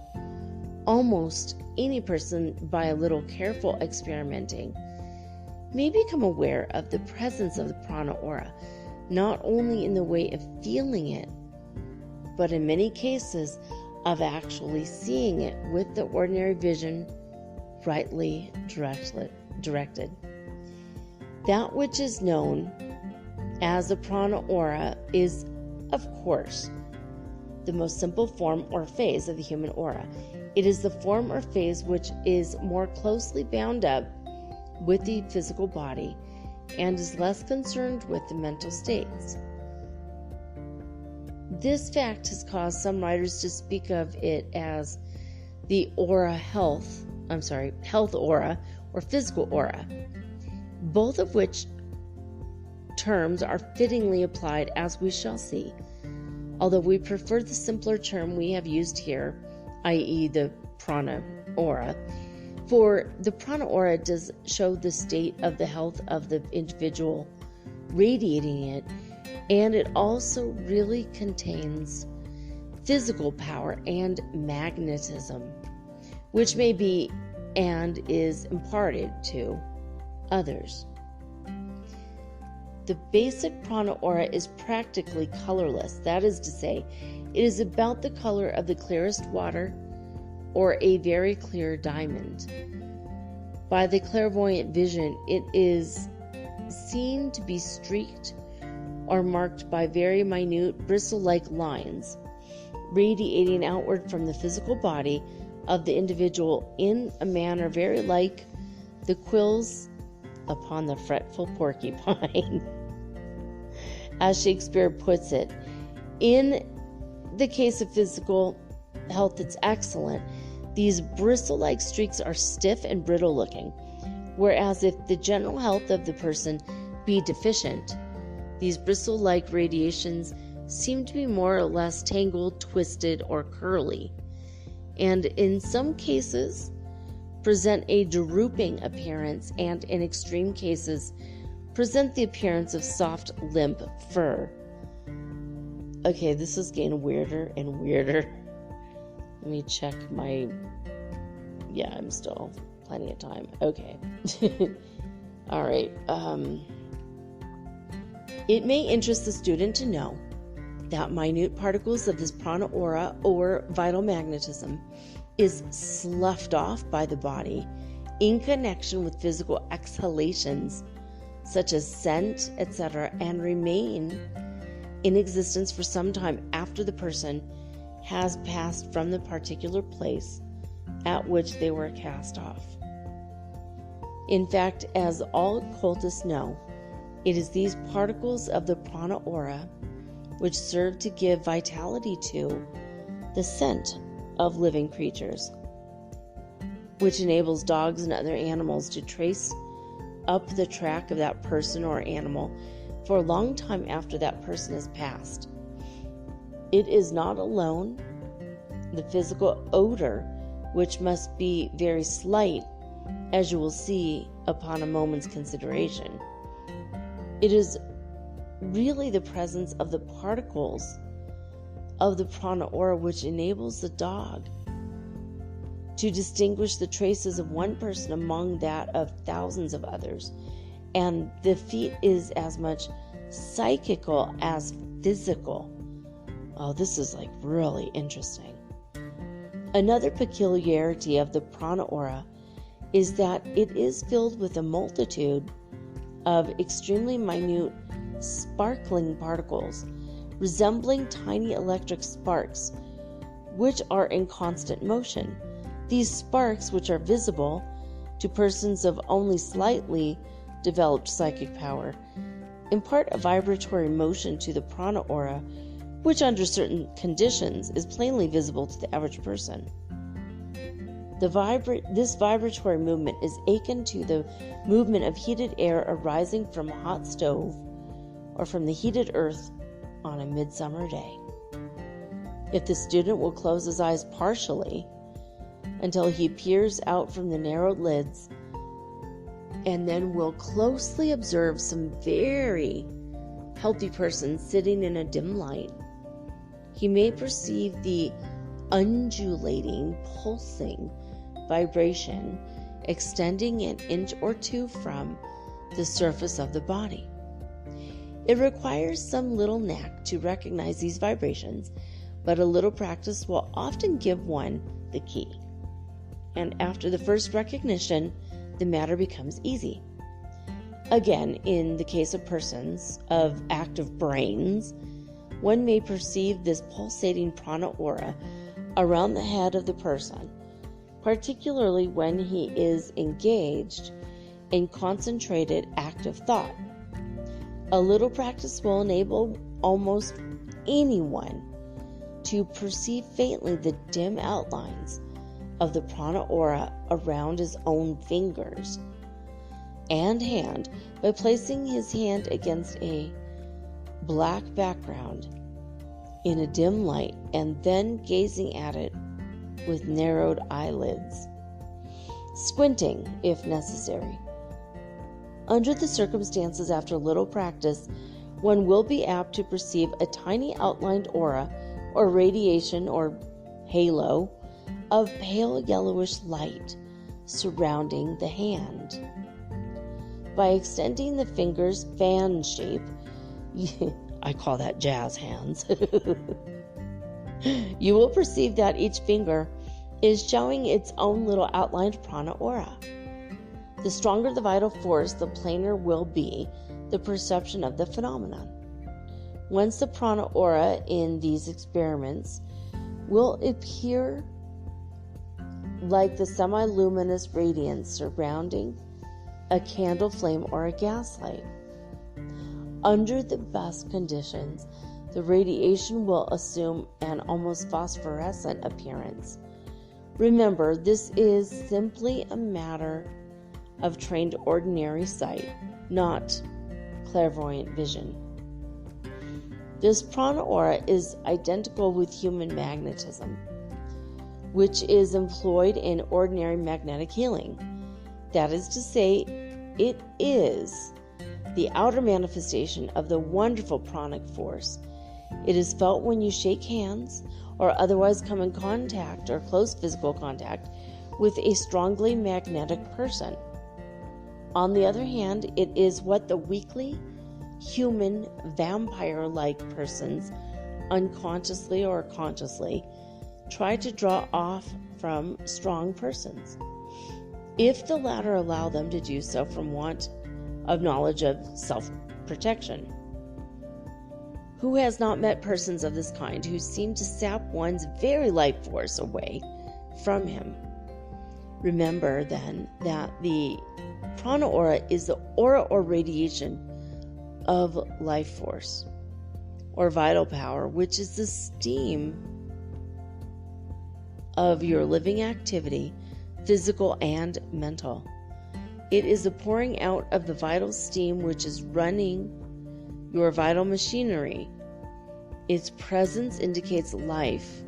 almost any person, by a little careful experimenting, may become aware of the presence of the prana aura, not only in the way of feeling it, but in many cases of actually seeing it with the ordinary vision rightly directed. That which is known as the prana aura is, of course, the most simple form or phase of the human aura. It is the form or phase which is more closely bound up with the physical body and is less concerned with the mental states. This fact has caused some writers to speak of it as the health aura or physical aura, both of which terms are fittingly applied, as we shall see, although we prefer the simpler term we have used here, i.e. the prana aura, for the prana aura does show the state of the health of the individual radiating it, and it also really contains physical power and magnetism, which may be and is imparted to others. The basic prana aura is practically colorless. That is to say, it is about the color of the clearest water or a very clear diamond. By the clairvoyant vision, it is seen to be streaked or marked by very minute bristle-like lines radiating outward from the physical body of the individual in a manner very like the quills upon the fretful porcupine. As Shakespeare puts it, in the case of physical health, it's excellent. These bristle-like streaks are stiff and brittle looking, whereas if the general health of the person be deficient, these bristle-like radiations seem to be more or less tangled, twisted, or curly, and in some cases present a drooping appearance, and in extreme cases present the appearance of soft, limp fur. Okay, this is getting weirder and weirder. Let me check my... Yeah, I'm still plenty of time. Okay. All right. It may interest the student to know that minute particles of this prana aura or vital magnetism is sloughed off by the body in connection with physical exhalations such as scent, etc., and remain in existence for some time after the person has passed from the particular place at which they were cast off. In fact, as all occultists know, it is these particles of the prana aura which serve to give vitality to the scent of living creatures, which enables dogs and other animals to trace up the track of that person or animal for a long time after that person has passed. It is not alone the physical odor, which must be very slight, as you will see upon a moment's consideration. It is really the presence of the particles of the prana aura which enables the dog to distinguish the traces of one person among that of thousands of others. And the feat is as much psychical as physical. Oh, this is like really interesting. Another peculiarity of the prana aura is that it is filled with a multitude of extremely minute sparkling particles, resembling tiny electric sparks, which are in constant motion. These sparks, which are visible to persons of only slightly developed psychic power, impart a vibratory motion to the prana aura, which under certain conditions is plainly visible to the average person. This vibratory movement is akin to the movement of heated air arising from a hot stove or from the heated earth on a midsummer day. If the student will close his eyes partially until he peers out from the narrowed lids, and then will closely observe some very healthy person sitting in a dim light, he may perceive the undulating, pulsing vibration extending an inch or two from the surface of the body. It requires some little knack to recognize these vibrations, but a little practice will often give one the key. And after the first recognition, the matter becomes easy. Again, in the case of persons of active brains, one may perceive this pulsating prana aura around the head of the person, particularly when he is engaged in concentrated active thought. A little practice will enable almost anyone to perceive faintly the dim outlines of the prana aura around his own fingers and hand by placing his hand against a black background in a dim light and then gazing at it with narrowed eyelids, squinting if necessary. Under the circumstances, after little practice, one will be apt to perceive a tiny outlined aura or radiation or halo of pale yellowish light surrounding the hand. By extending the fingers fan shape, I call that jazz hands, you will perceive that each finger is showing its own little outlined prana aura. The stronger the vital force, the plainer will be the perception of the phenomenon. Once the prana aura in these experiments will appear like the semi-luminous radiance surrounding a candle flame or a gas light. Under the best conditions, the radiation will assume an almost phosphorescent appearance. Remember, this is simply a matter of trained ordinary sight, not clairvoyant vision. This prana aura is identical with human magnetism, which is employed in ordinary magnetic healing. That is to say, it is the outer manifestation of the wonderful pranic force. It is felt when you shake hands or otherwise come in contact or close physical contact with a strongly magnetic person. On the other hand, it is what the weakly, human, vampire-like persons unconsciously or consciously try to draw off from strong persons, if the latter allow them to do so from want of knowledge of self-protection. Who has not met persons of this kind who seem to sap one's very life force away from him? Remember, then, that the prana aura is the aura or radiation of life force, or vital power, which is the steam of your living activity, physical and mental. It is the pouring out of the vital steam which is running your vital machinery. Its presence indicates life.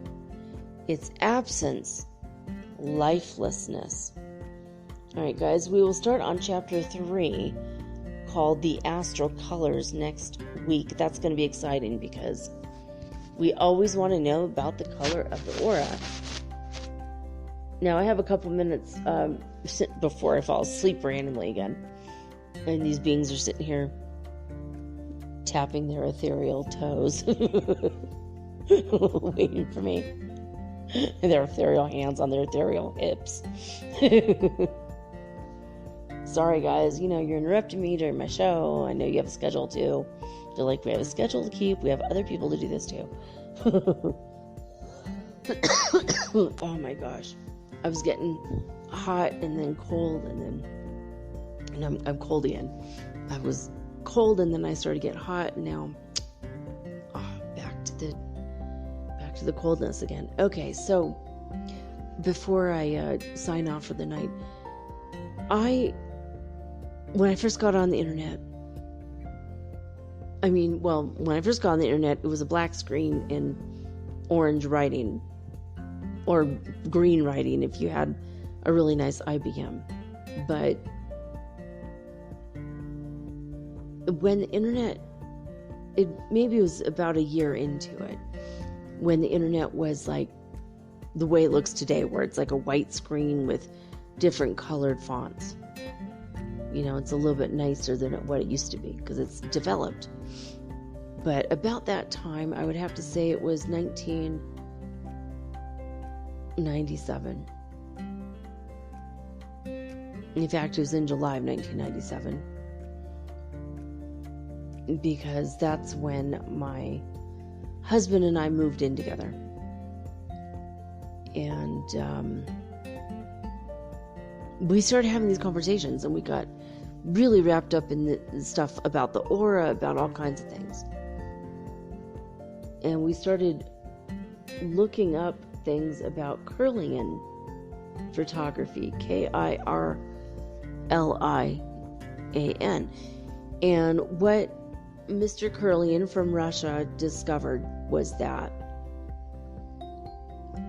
Its absence, lifelessness. All right, guys, we will start on chapter 3, called The Astral Colors, next week. That's going to be exciting because we always want to know about the color of the aura. Now, I have a couple minutes before I fall asleep randomly again. And these beings are sitting here tapping their ethereal toes, waiting for me. And their ethereal hands on their ethereal hips. Sorry, guys. You're interrupting me during my show. I know you have a schedule too. Feel like we have a schedule to keep. We have other people to do this too. Oh my gosh. I was getting hot and then cold, and I'm cold again. I was cold and then I started getting hot, and now back to the coldness again. Okay, so before I sign off for the night, when I first got on the internet, when I first got on the internet, it was a black screen and orange writing, or green writing if you had a really nice IBM. But when the internet, maybe it was about a year into it, when the internet was like the way it looks today, where it's like a white screen with different colored fonts. It's a little bit nicer than what it used to be because it's developed. But about that time, I would have to say it was 1997. In fact, it was in July of 1997. Because that's when my husband and I moved in together. And we started having these conversations, and we got really wrapped up in the stuff about the aura, about all kinds of things. And we started looking up things about Kirlian photography, Kirlian. And what Mr. Kirlian from Russia discovered was that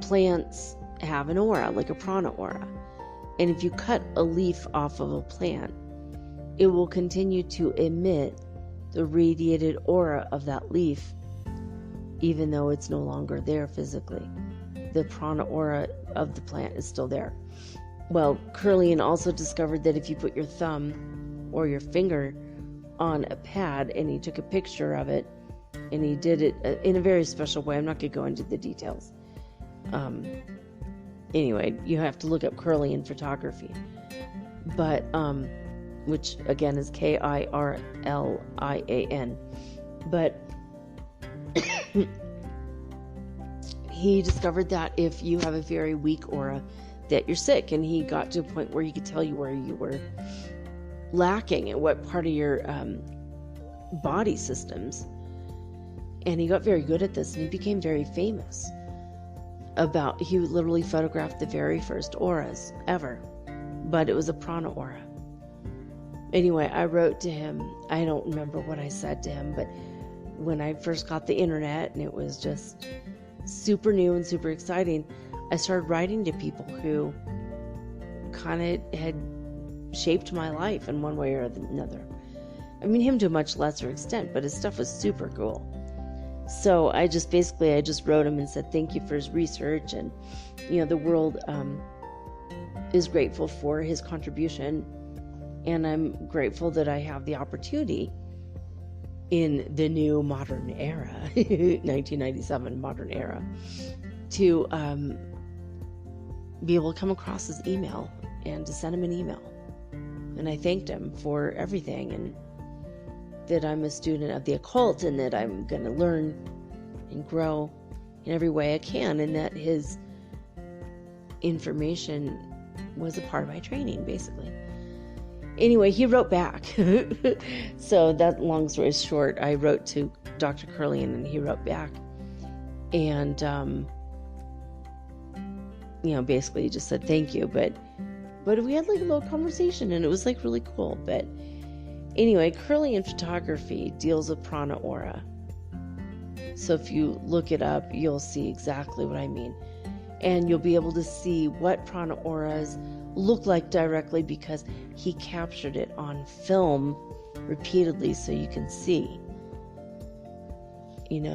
plants have an aura, like a prana aura. And if you cut a leaf off of a plant, it will continue to emit the radiated aura of that leaf, even though it's no longer there physically. The prana aura of the plant is still there. Well, Kirlian also discovered that if you put your thumb or your finger on a pad and he took a picture of it, and he did it in a very special way. I'm not going to go into the details. Anyway, you have to look up Kirlian photography. But, which again is Kirlian. But he discovered that if you have a very weak aura, that you're sick. And he got to a point where he could tell you where you were lacking and what part of your body systems. And he got very good at this, and he became very famous. He literally photographed the very first auras ever, but it was a prana aura. Anyway, I wrote to him. I don't remember what I said to him, but when I first got the internet and it was just super new and super exciting, I started writing to people who kind of had shaped my life in one way or another. I mean, him to a much lesser extent, but his stuff was super cool. So I just wrote him and said thank you for his research, and the world is grateful for his contribution, and I'm grateful that I have the opportunity in the new modern era, 1997 modern era, to be able to come across his email and to send him an email. And I thanked him for everything, and that I'm a student of the occult, and that I'm going to learn and grow in every way I can, and that his information was a part of my training, basically. Anyway, he wrote back. So that, long story short, I wrote to Dr. Kirlian, and he wrote back. And, basically he just said thank you, but we had like a little conversation, and it was like really cool. But anyway, Kirlian photography deals with prana aura. So if you look it up, you'll see exactly what I mean. And you'll be able to see what prana auras look like directly, because he captured it on film repeatedly so you can see.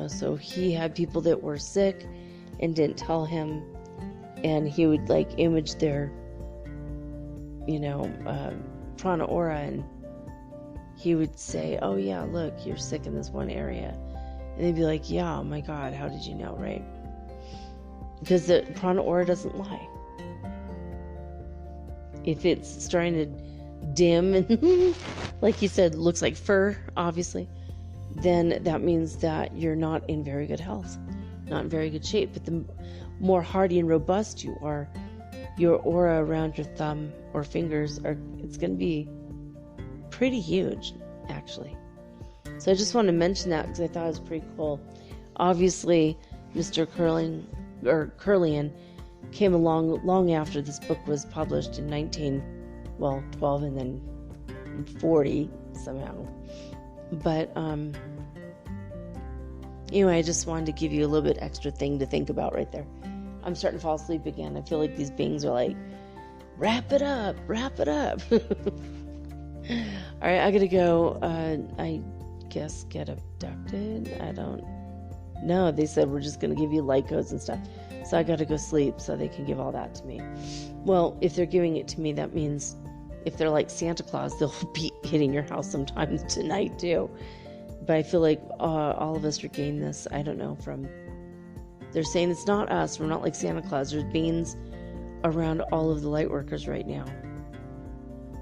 So he had people that were sick and didn't tell him, and he would like image their prana aura, and he would say, oh yeah, look, you're sick in this one area. And they'd be like, yeah, oh my God, how did you know, right? Because the prana aura doesn't lie. If it's starting to dim and, like you said, looks like fur, obviously, then that means that you're not in very good health, not in very good shape. But the more hardy and robust you are, your aura around your thumb or fingers it's going to be pretty huge, actually. So I just want to mention that because I thought it was pretty cool. Obviously, Mr. Curlian came along long after this book was published in 12 and then 40 somehow. But anyway, I just wanted to give you a little bit extra thing to think about right there. I'm starting to fall asleep again. I feel like these beings are like, wrap it up. All right, I gotta go. I guess get abducted. I don't know. They said we're just gonna give you light codes and stuff. So I gotta go sleep so they can give all that to me. Well, if they're giving it to me, that means if they're like Santa Claus, they'll be hitting your house sometime tonight too. But I feel like all of us are getting this, I don't know, they're saying it's not us. We're not like Santa Claus. There's beings around all of the light workers right now.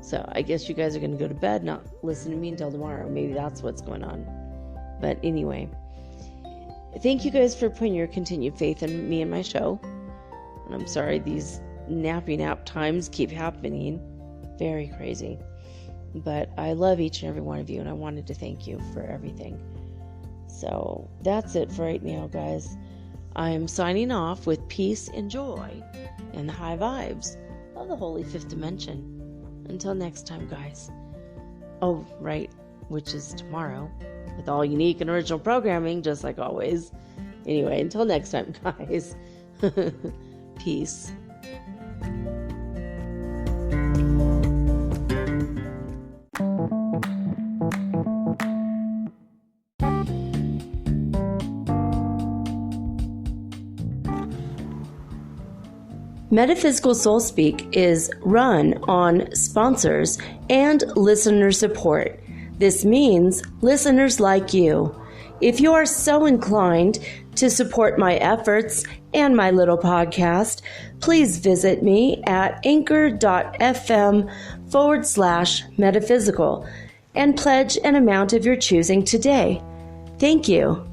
So I guess you guys are going to go to bed, not listen to me until tomorrow. Maybe that's what's going on. But anyway, thank you guys for putting your continued faith in me and my show. And I'm sorry these nappy nap times keep happening. Very crazy. But I love each and every one of you, and I wanted to thank you for everything. So that's it for right now, guys. I'm signing off with peace and joy and the high vibes of the Holy Fifth Dimension. Until next time, guys. Oh, right, which is tomorrow, with all unique and original programming, just like always. Anyway, until next time, guys. Peace. Metaphysical Soul Speak is run on sponsors and listener support. This means listeners like you. If you are so inclined to support my efforts and my little podcast, please visit me at anchor.fm/metaphysical and pledge an amount of your choosing today. Thank you.